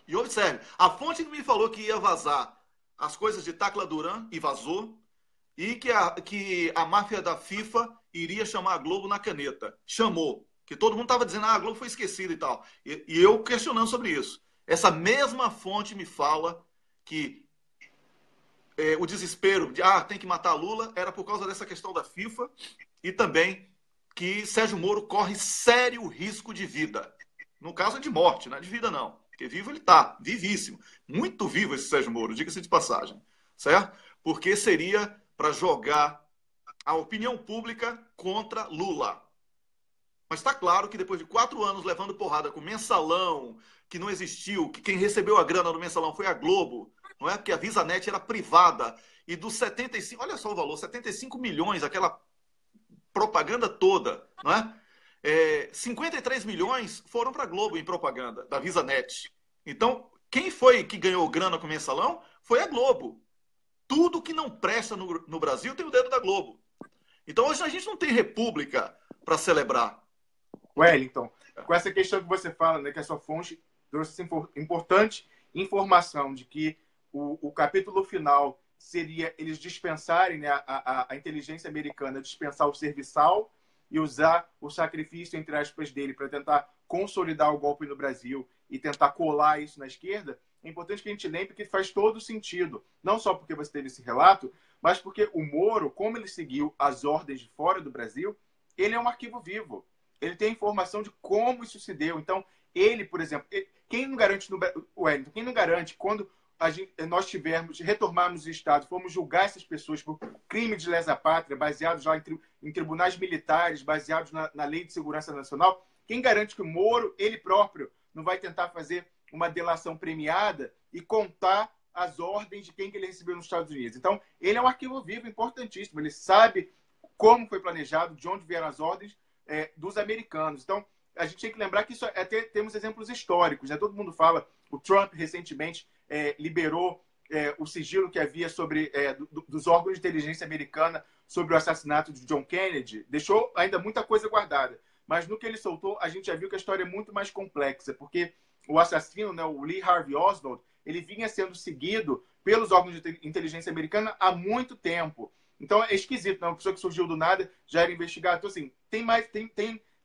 E observe, a fonte me falou que ia vazar as coisas de Tacla Duran e vazou. E que a máfia da FIFA iria chamar a Globo na caneta. Chamou. Que todo mundo estava dizendo, a Globo foi esquecida e tal. E eu questionando sobre isso. Essa mesma fonte me fala que o desespero de, tem que matar Lula, era por causa dessa questão da FIFA e também que Sérgio Moro corre sério risco de vida. No caso de morte, não é de vida não. Porque vivo ele está, vivíssimo. Muito vivo esse Sérgio Moro, diga-se de passagem. Certo? Porque seria para jogar a opinião pública contra Lula. Mas está claro que depois de 4 anos levando porrada com mensalão, que não existiu, que quem recebeu a grana do mensalão foi a Globo, não é? Porque a VisaNet era privada, e dos 75, olha só o valor, 75 milhões, aquela propaganda toda, não é? 53 milhões foram para a Globo em propaganda, da VisaNet. Então, quem foi que ganhou grana com mensalão? Foi a Globo. Tudo que não presta no Brasil tem o dedo da Globo. Então hoje a gente não tem república para celebrar. Wellington, com essa questão que você fala, né, que a sua fonte trouxe essa importante informação de que o capítulo final seria eles dispensarem, né, a inteligência americana dispensar o serviçal e usar o sacrifício, entre aspas, dele para tentar consolidar o golpe no Brasil e tentar colar isso na esquerda. É importante que a gente lembre que faz todo sentido. Não só porque você teve esse relato, mas porque o Moro, como ele seguiu as ordens de fora do Brasil, ele é um arquivo vivo. Ele tem informação de como isso se deu. Então, ele, por exemplo, quem não garante, Wellington, quem não garante quando nós retornarmos o Estado, formos julgar essas pessoas por crime de lesa pátria, baseados lá em tribunais militares, baseados na Lei de Segurança Nacional, quem garante que o Moro, ele próprio, não vai tentar fazer uma delação premiada e contar as ordens de quem que ele recebeu nos Estados Unidos? Então, ele é um arquivo vivo importantíssimo. Ele sabe como foi planejado, de onde vieram as ordens dos americanos. Então, a gente tem que lembrar que isso até temos exemplos históricos. Né? Todo mundo fala, o Trump recentemente liberou o sigilo que havia sobre dos órgãos de inteligência americana sobre o assassinato de John Kennedy. Deixou ainda muita coisa guardada. Mas no que ele soltou, a gente já viu que a história é muito mais complexa, porque o assassino, né, o Lee Harvey Oswald, ele vinha sendo seguido pelos órgãos de inteligência americana há muito tempo. Então é esquisito, né? Uma pessoa que surgiu do nada já era investigada. Então, assim,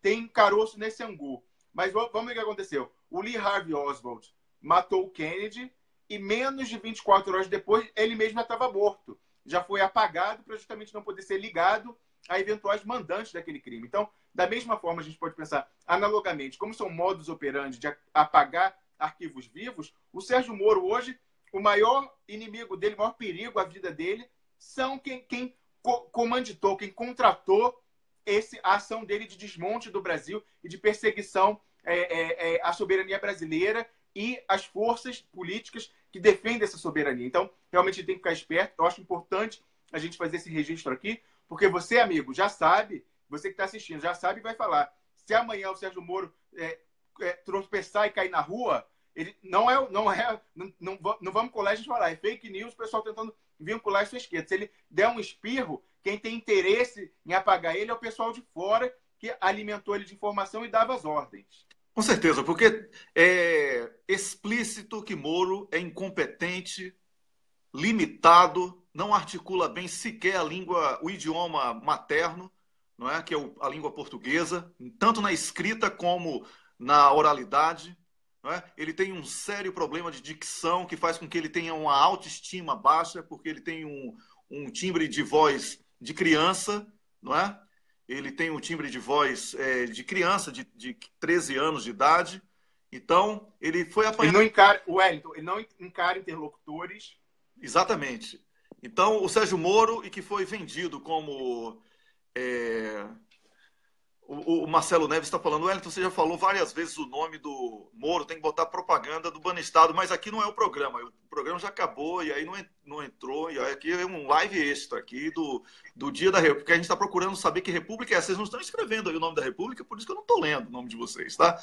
tem caroço nesse angu. Mas vamos ver o que aconteceu. O Lee Harvey Oswald matou o Kennedy e menos de 24 horas depois ele mesmo já estava morto. Já foi apagado para justamente não poder ser ligado a eventuais mandantes daquele crime. Então, da mesma forma, a gente pode pensar analogamente, como são modus operandi de apagar arquivos vivos, o Sérgio Moro hoje, o maior inimigo dele, o maior perigo à vida dele, são quem comanditou, quem contratou a ação dele de desmonte do Brasil e de perseguição à soberania brasileira e às forças políticas que defendem essa soberania. Então, realmente tem que ficar esperto. Eu acho importante a gente fazer esse registro aqui, porque você, amigo, já sabe você que está assistindo já sabe e vai falar. Se amanhã o Sérgio Moro tropeçar e cair na rua, ele não vamos colar a gente falar, é fake news, o pessoal tentando vincular isso à esquerda. Se ele der um espirro, quem tem interesse em apagar ele é o pessoal de fora que alimentou ele de informação e dava as ordens. Com certeza, porque é explícito que Moro é incompetente, limitado, não articula bem sequer o idioma materno, não é? Que é a língua portuguesa, tanto na escrita como na oralidade. Não é? Ele tem um sério problema de dicção que faz com que ele tenha uma autoestima baixa, porque ele tem um timbre de voz de criança, não é? Ele tem um timbre de voz de criança, de 13 anos de idade. Então, ele foi apanhado. Ele não encara interlocutores. Exatamente. Então, o Sérgio Moro, e que foi vendido como... O Marcelo Neves está falando, Wellington, você já falou várias vezes o nome do Moro, tem que botar propaganda do Banestado, mas aqui não é o programa já acabou e aí não entrou, e aí aqui é um live extra aqui do Dia da República, porque a gente está procurando saber que república é essa, vocês não estão escrevendo aí o nome da república, por isso que eu não estou lendo o nome de vocês, tá?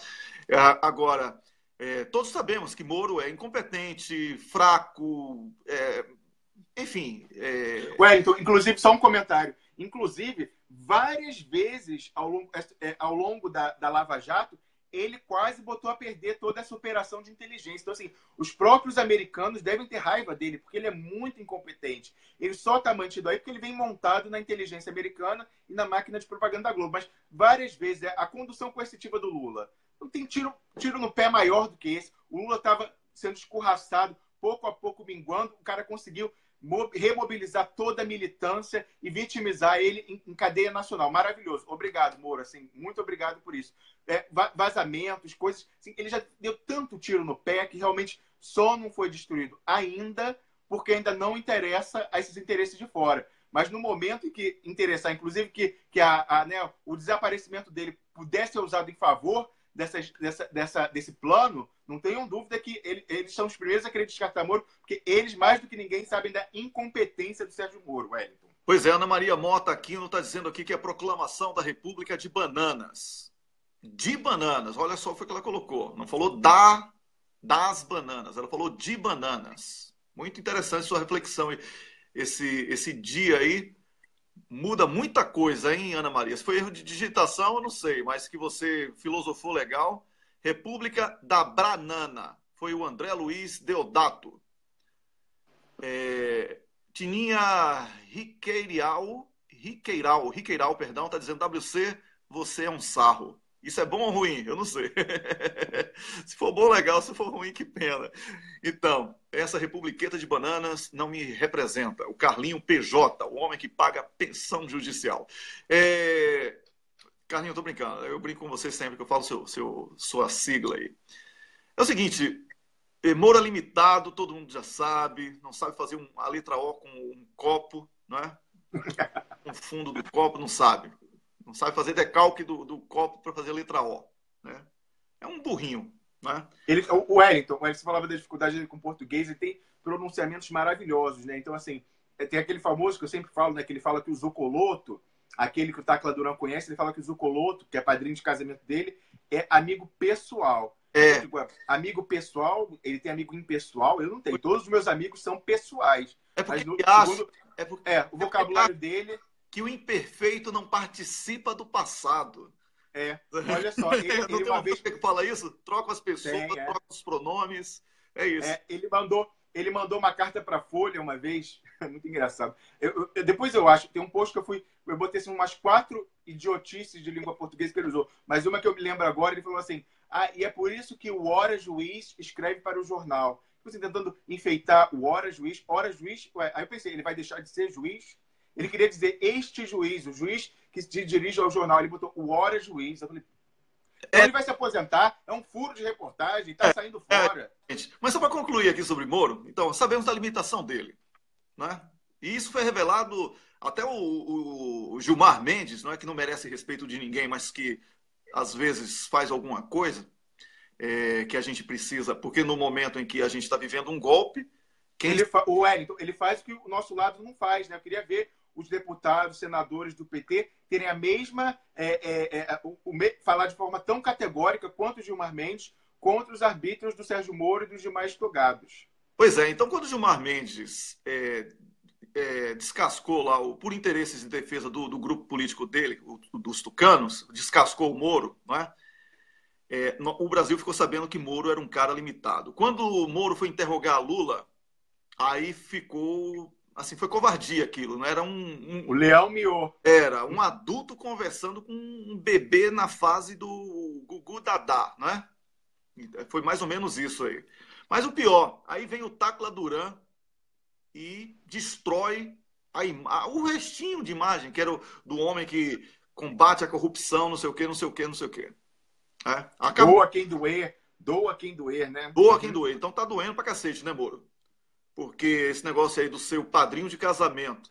Agora, todos sabemos que Moro é incompetente, fraco, enfim... Wellington, inclusive, só um comentário, várias vezes ao longo da Lava Jato, ele quase botou a perder toda essa operação de inteligência. Então, assim, os próprios americanos devem ter raiva dele, porque ele é muito incompetente. Ele só está mantido aí porque ele vem montado na inteligência americana e na máquina de propaganda da Globo. Mas várias vezes, a condução coercitiva do Lula. Não tem tiro no pé maior do que esse. O Lula estava sendo escorraçado, pouco a pouco minguando, o cara conseguiu remobilizar toda a militância e vitimizar ele em cadeia nacional. Maravilhoso. Obrigado, Moro. Assim, muito obrigado por isso. Vazamentos, coisas... Assim, ele já deu tanto tiro no pé que realmente só não foi destruído ainda, porque ainda não interessa a esses interesses de fora. Mas no momento em que interessar, inclusive que o desaparecimento dele pudesse ser usado em favor desse plano, não tenham dúvida que eles são os primeiros a querer descartar Moro, porque eles, mais do que ninguém, sabem da incompetência do Sérgio Moro, Wellington. Pois é, Ana Maria Mota Aquino está dizendo aqui que é a proclamação da República de bananas. De bananas, olha só o que ela colocou. Não falou das bananas, ela falou de bananas. Muito interessante sua reflexão. Esse dia aí muda muita coisa, hein, Ana Maria? Se foi erro de digitação, eu não sei, mas que você filosofou legal. República da Banana. Foi o André Luiz Deodato. Tininha Riqueiral, perdão, está dizendo WC, você é um sarro. Isso é bom ou ruim? Eu não sei. Se for bom, legal. Se for ruim, que pena. Então, essa republiqueta de bananas não me representa. O Carlinho PJ, o homem que paga pensão judicial. Carlinho, eu tô brincando. Eu brinco com você sempre que eu falo sua sigla aí. É o seguinte, Moro é limitado, todo mundo já sabe. Não sabe fazer a letra O com um copo, não é? Um fundo do copo, não sabe. Não sabe fazer decalque do copo para fazer a letra O. Né? É um burrinho. Né? O Wellington, você falava da dificuldade dele com português e tem pronunciamentos maravilhosos. Né? Então, assim, tem aquele famoso que eu sempre falo, né, que ele fala que o Zucoloto, aquele que o Tacla Duran conhece, ele fala que o Zucoloto, que é padrinho de casamento dele, é amigo pessoal. Amigo pessoal, ele tem amigo impessoal, eu não tenho. Todos os meus amigos são pessoais. É porque o vocabulário dele... que o imperfeito não participa do passado. Olha só. Não tem uma vez que fala isso? Troca as pessoas, troca os pronomes. É isso. Ele mandou uma carta para a Folha uma vez. Muito engraçado. Depois eu acho, tem um post que eu botei assim, umas 4 idiotices de língua portuguesa que ele usou. Mas uma que eu me lembro agora, ele falou assim, e é por isso que o Hora Juiz escreve para o jornal. Assim, tentando enfeitar o Hora Juiz. Aí eu pensei, ele vai deixar de ser juiz? Ele queria dizer este juiz, o juiz que se dirige ao jornal. Ele botou o Hora Juiz. Eu falei, então ele vai se aposentar, é um furo de reportagem, está saindo fora. Mas só para concluir aqui sobre Moro, então, sabemos da limitação dele. Né? E isso foi revelado até o Gilmar Mendes, não é, que não merece respeito de ninguém, mas que às vezes faz alguma coisa que a gente precisa, porque no momento em que a gente está vivendo um golpe... O Wellington, ele faz o que o nosso lado não faz. Né? Eu queria ver os deputados, senadores do PT terem a mesma... falar de forma tão categórica quanto o Gilmar Mendes contra os arbítrios do Sérgio Moro e dos demais togados. Pois é, então quando o Gilmar Mendes descascou lá, por interesses em defesa do grupo político dele, dos tucanos, descascou o Moro, não é? O Brasil ficou sabendo que Moro era um cara limitado. Quando o Moro foi interrogar Lula, aí ficou... Assim, foi covardia aquilo, não era O leão miou. Era um adulto conversando com um bebê na fase do Gugu Dadá, não é? Foi mais ou menos isso aí. Mas o pior, aí vem o Tacla Duran e destrói o restinho de imagem, que era do homem que combate a corrupção, não sei o quê, não sei o quê, não sei o quê. Doa quem doer, né? Doa quem doer. Então tá doendo pra cacete, né, Moro? Porque esse negócio aí do seu padrinho de casamento,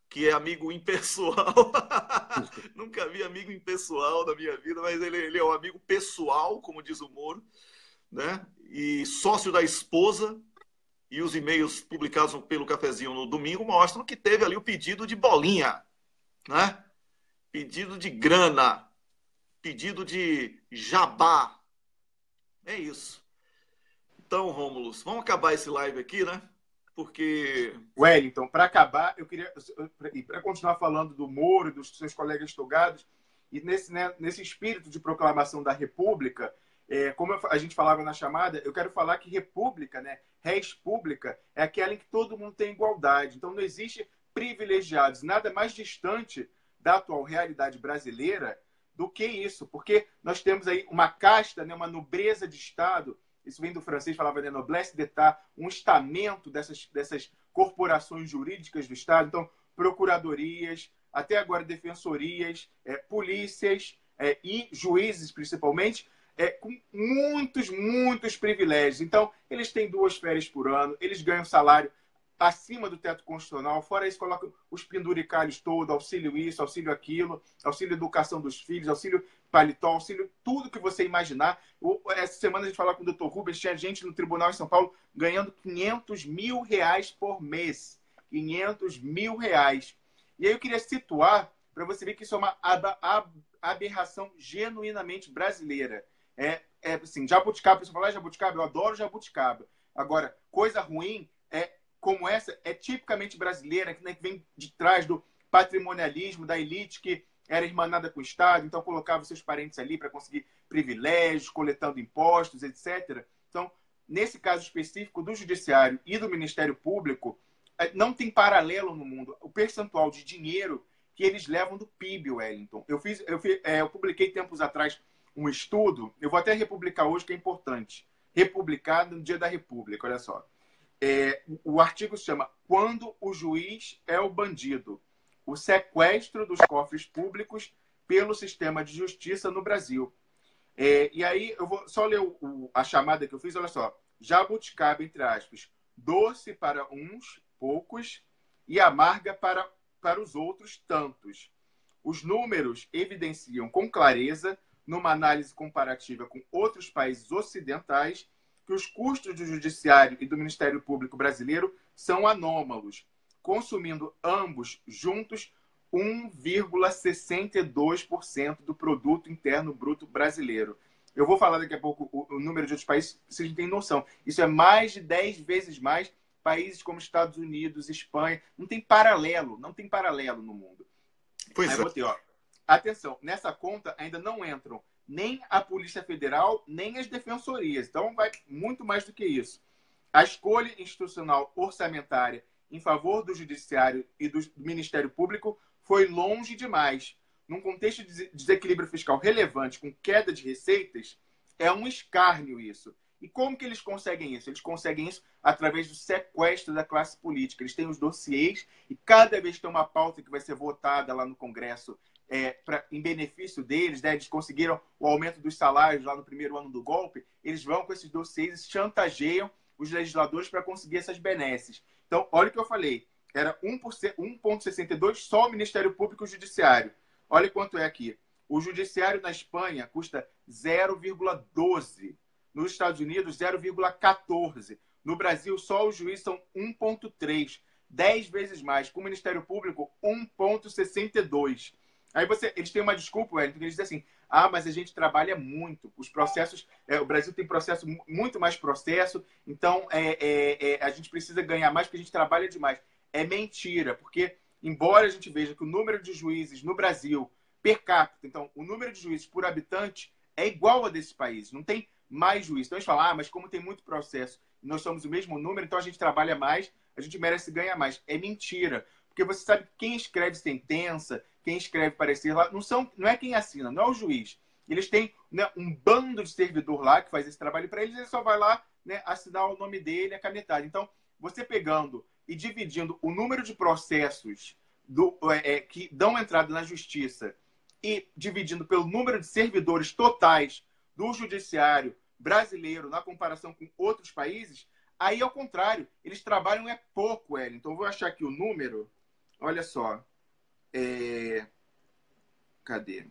que é amigo impessoal. Nunca vi amigo impessoal na minha vida, mas ele é um amigo pessoal, como diz o Moro, né? E sócio da esposa. E os e-mails publicados pelo Cafezinho no domingo mostram que teve ali o pedido de bolinha, né? Pedido de grana, pedido de jabá. É isso. Então, Rômulus, vamos acabar esse live aqui, né? Porque... Wellington, para acabar, eu queria... E para continuar falando do Moro e dos seus colegas togados, e nesse espírito de proclamação da República, como a gente falava na chamada, eu quero falar que República, né? Res pública, é aquela em que todo mundo tem igualdade. Então, não existe privilegiados. Nada mais distante da atual realidade brasileira do que isso. Porque nós temos aí uma casta, né? Uma nobreza de Estado. Isso vem do francês, falava de noblesse d'État, um estamento dessas corporações jurídicas do Estado. Então, procuradorias, até agora defensorias, polícias e juízes, principalmente, com muitos privilégios. Então, eles têm 2 férias por ano, eles ganham salário acima do teto constitucional, fora isso, colocam os penduricalhos todos, auxílio isso, auxílio aquilo, auxílio educação dos filhos, auxílio paletó, auxílio tudo que você imaginar. Essa semana a gente falava com o Dr. Rubens, tinha gente no tribunal em São Paulo ganhando R$500 mil por mês. R$500 mil. E aí eu queria situar, para você ver que isso é uma aberração genuinamente brasileira. Assim, jabuticaba, você fala jabuticaba, eu adoro jabuticaba. Agora, coisa ruim como essa é tipicamente brasileira, que vem de trás do patrimonialismo da elite que era irmanada com o Estado, então colocava seus parentes ali para conseguir privilégios, coletando impostos, etc. Então, nesse caso específico do Judiciário e do Ministério Público, não tem paralelo no mundo. O percentual de dinheiro que eles levam do PIB, Wellington. Eu publiquei tempos atrás um estudo, eu vou até republicar hoje, que é importante. Republicado no Dia da República, olha só. O artigo se chama Quando o Juiz é o Bandido. O sequestro dos cofres públicos pelo sistema de justiça no Brasil. E aí, eu vou só ler a chamada que eu fiz, olha só. Jabuticaba, entre aspas, doce para uns, poucos, e amarga para os outros, tantos. Os números evidenciam com clareza, numa análise comparativa com outros países ocidentais, que os custos do Judiciário e do Ministério Público brasileiro são anômalos, consumindo ambos juntos 1,62% do produto interno bruto brasileiro. Eu vou falar daqui a pouco o número de outros países, vocês têm noção. Isso é mais de 10 vezes mais. Países como Estados Unidos, Espanha, não tem paralelo no mundo. Pois Aí eu botei, atenção, nessa conta ainda não entram nem a Polícia Federal, nem as defensorias. Então, vai muito mais do que isso. A escolha institucional orçamentária em favor do Judiciário e do Ministério Público foi longe demais. Num contexto de desequilíbrio fiscal relevante, com queda de receitas, é um escárnio isso. E como que eles conseguem isso? Eles conseguem isso através do sequestro da classe política. Eles têm os dossiês e cada vez que tem uma pauta que vai ser votada lá no Congresso em benefício deles, né? Eles conseguiram o aumento dos salários lá no primeiro ano do golpe, eles vão com esses dossiês e chantageiam os legisladores para conseguir essas benesses. Então, olha o que eu falei. Era 1,62 só o Ministério Público e o Judiciário. Olha quanto é aqui. O Judiciário na Espanha custa 0,12. Nos Estados Unidos, 0,14. No Brasil, só os juízes são 1,3. 10 vezes mais. Com o Ministério Público, 1,62. Aí eles têm uma desculpa, Wellington, eles dizem assim, mas a gente trabalha muito. Os processos, o Brasil tem processo, muito mais processo, então a gente precisa ganhar mais porque a gente trabalha demais. É mentira, porque embora a gente veja que o número de juízes no Brasil, per capita, então o número de juízes por habitante é igual a desses países, não tem mais juízes. Então eles falam, mas como tem muito processo, nós somos o mesmo número, então a gente trabalha mais, a gente merece ganhar mais. É mentira, porque você sabe que quem escreve sentença, quem escreve parecer lá, não é quem assina, não é o juiz. Eles têm, né, um bando de servidor lá que faz esse trabalho para eles, ele só vai lá, né, assinar o nome dele, a canetada. Então, você pegando e dividindo o número de processos que dão entrada na justiça e dividindo pelo número de servidores totais do judiciário brasileiro na comparação com outros países, aí, ao contrário, eles trabalham pouco, Wellington. Então, eu vou achar aqui o número. Olha só. Cadê?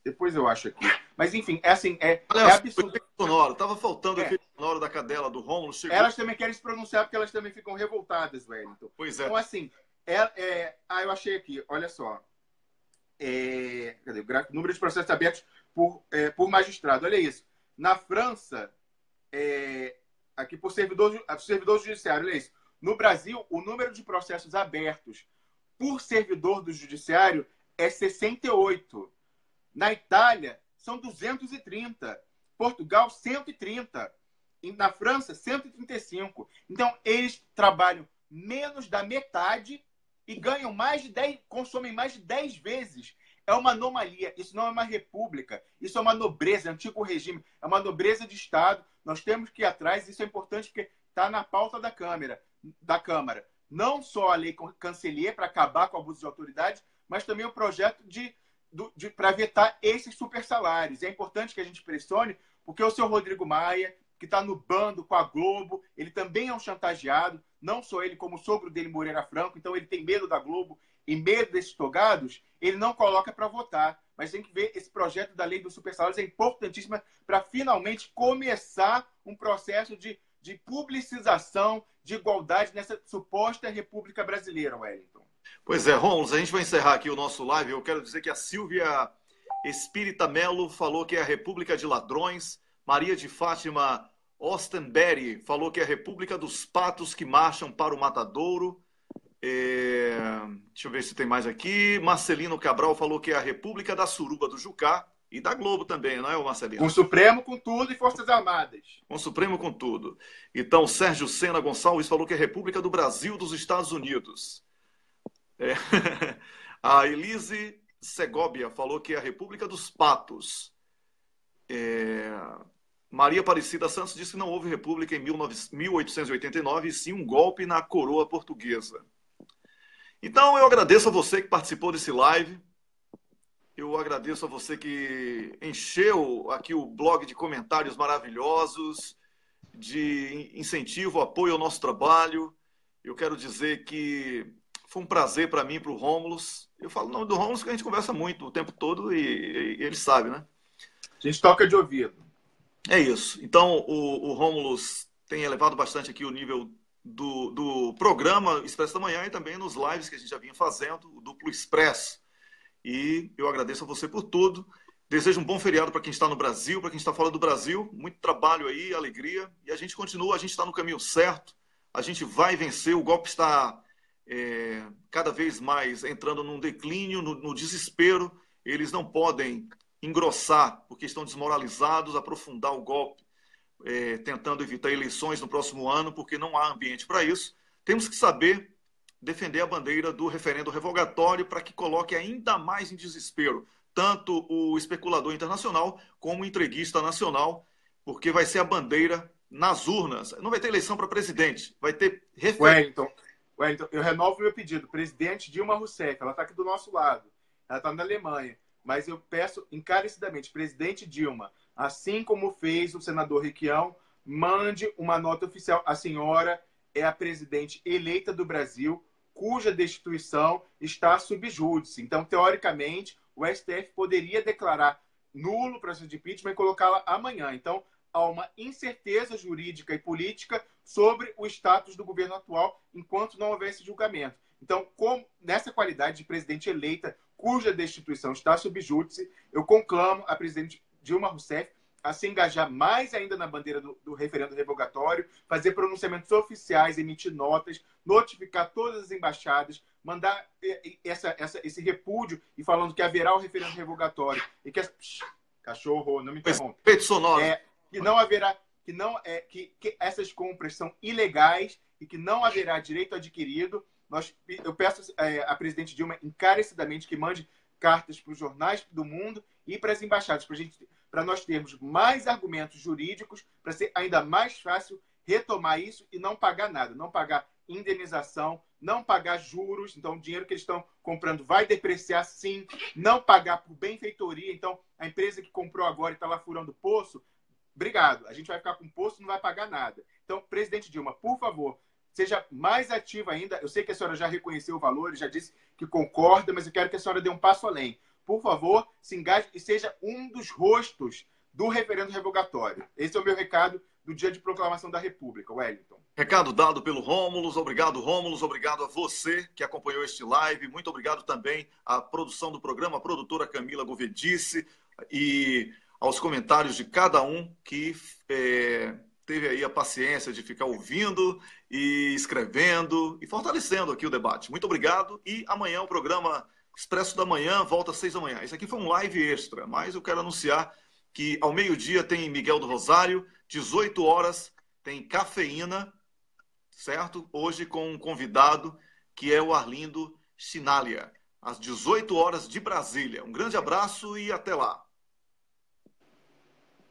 Depois eu acho aqui. Mas, enfim, assim, é absurdo. Sonoro. Tava faltando o efeito sonoro da cadela do Rômulo. Chegou. Elas também querem se pronunciar porque elas também ficam revoltadas, Wellington. Pois é. Então, assim, eu achei aqui, olha só. Cadê? O número de processos abertos por magistrado. Olha isso. Na França, aqui por servidor judiciário, olha isso. No Brasil, o número de processos abertos por servidor do judiciário é 68. Na Itália, são 230. Portugal, 130. E na França, 135. Então, eles trabalham menos da metade e ganham consomem mais de 10 vezes. É uma anomalia. Isso não é uma república. Isso é uma nobreza, é um antigo regime. É uma nobreza de Estado. Nós temos que ir atrás. Isso é importante porque está na pauta da Câmara. Não só a lei Cancelier para acabar com o abuso de autoridade, mas também o projeto para vetar esses super salários. É importante que a gente pressione, porque o senhor Rodrigo Maia, que está no bando com a Globo, ele também é um chantageado, não só ele, como o sogro dele, Moreira Franco, então ele tem medo da Globo e medo desses togados, ele não coloca para votar. Mas tem que ver, esse projeto da lei dos super salários é importantíssimo para finalmente começar um processo de publicização, de igualdade nessa suposta República Brasileira, Wellington. Pois é, Rômulo, a gente vai encerrar aqui o nosso live. Eu quero dizer que a Silvia Espírita Melo falou que é a República de Ladrões. Maria de Fátima Ostenberry falou que é a República dos Patos que marcham para o matadouro. Deixa eu ver se tem mais aqui. Marcelino Cabral falou que é a República da Suruba do Jucá. E da Globo também, não é, Marcelino? Com o Supremo, com tudo, e Forças Armadas. Com o Supremo, com tudo. Então, Sérgio Sena Gonçalves falou que é a República do Brasil dos Estados Unidos. A Elise Segovia falou que é a República dos Patos. Maria Aparecida Santos disse que não houve república em 1889, e sim um golpe na coroa portuguesa. Então, eu agradeço a você que participou desse live. Eu agradeço a você que encheu aqui o blog de comentários maravilhosos, de incentivo, apoio ao nosso trabalho. Eu quero dizer que foi um prazer para mim e para o Rômulo. Eu falo o nome do Rômulo porque a gente conversa muito o tempo todo e ele sabe, né? A gente toca de ouvido. É isso. Então, o Rômulo tem elevado bastante aqui o nível do programa Expresso da Manhã e também nos lives que a gente já vinha fazendo, o Duplo Expresso. E eu agradeço a você por tudo. Desejo um bom feriado para quem está no Brasil, para quem está fora do Brasil. Muito trabalho aí, alegria. E a gente continua, a gente está no caminho certo. A gente vai vencer. O golpe está cada vez mais entrando num declínio, no desespero. Eles não podem engrossar, porque estão desmoralizados, aprofundar o golpe, tentando evitar eleições no próximo ano, porque não há ambiente para isso. Temos que saber defender a bandeira do referendo revogatório para que coloque ainda mais em desespero tanto o especulador internacional como o entreguista nacional, porque vai ser a bandeira nas urnas. Não vai ter eleição para presidente, vai ter referendo. Wellington, eu renovo o meu pedido. Presidente Dilma Rousseff, ela está aqui do nosso lado, ela está na Alemanha, mas eu peço encarecidamente, presidente Dilma, assim como fez o senador Requião, mande uma nota oficial. A senhora é a presidente eleita do Brasil, cuja destituição está sob júdice. Então, teoricamente, o STF poderia declarar nulo o processo de impeachment e colocá-la amanhã. Então, há uma incerteza jurídica e política sobre o status do governo atual enquanto não houver esse julgamento. Então, nessa qualidade de presidente eleita, cuja destituição está sob júdice, eu conclamo a presidente Dilma Rousseff a se engajar mais ainda na bandeira do referendo revogatório, fazer pronunciamentos oficiais, emitir notas, notificar todas as embaixadas, mandar esse repúdio e falando que haverá o referendo revogatório e que cachorro, não me interrompa. Respeito sonoro. Que não haverá, que essas compras são ilegais e que não haverá direito adquirido. Eu peço à presidente Dilma encarecidamente que mande cartas para os jornais do mundo e para as embaixadas, para nós termos mais argumentos jurídicos, para ser ainda mais fácil retomar isso e não pagar nada, não pagar indenização, não pagar juros. Então, o dinheiro que eles estão comprando vai depreciar, sim, não pagar por benfeitoria. Então, a empresa que comprou agora e está lá furando poço, obrigado, a gente vai ficar com poço e não vai pagar nada. Então, presidente Dilma, por favor, seja mais ativa ainda. Eu sei que a senhora já reconheceu o valor, já disse que concorda, mas eu quero que a senhora dê um passo além. Por favor, se engaje e seja um dos rostos do referendo revogatório. Esse é o meu recado do dia de proclamação da República, Wellington. Recado dado pelo Rômulus. Obrigado, Rômulus. Obrigado a você que acompanhou este live. Muito obrigado também à produção do programa, a produtora Camila Govedice, e aos comentários de cada um que teve aí a paciência de ficar ouvindo e escrevendo e fortalecendo aqui o debate. Muito obrigado. E amanhã o programa Expresso da Manhã volta às 6 da manhã. Esse aqui foi um live extra, mas eu quero anunciar que ao meio-dia tem Miguel do Rosário, 18 horas tem Cafeína, certo? Hoje com um convidado que é o Arlindo Chinaglia, às 18 horas de Brasília. Um grande abraço e até lá.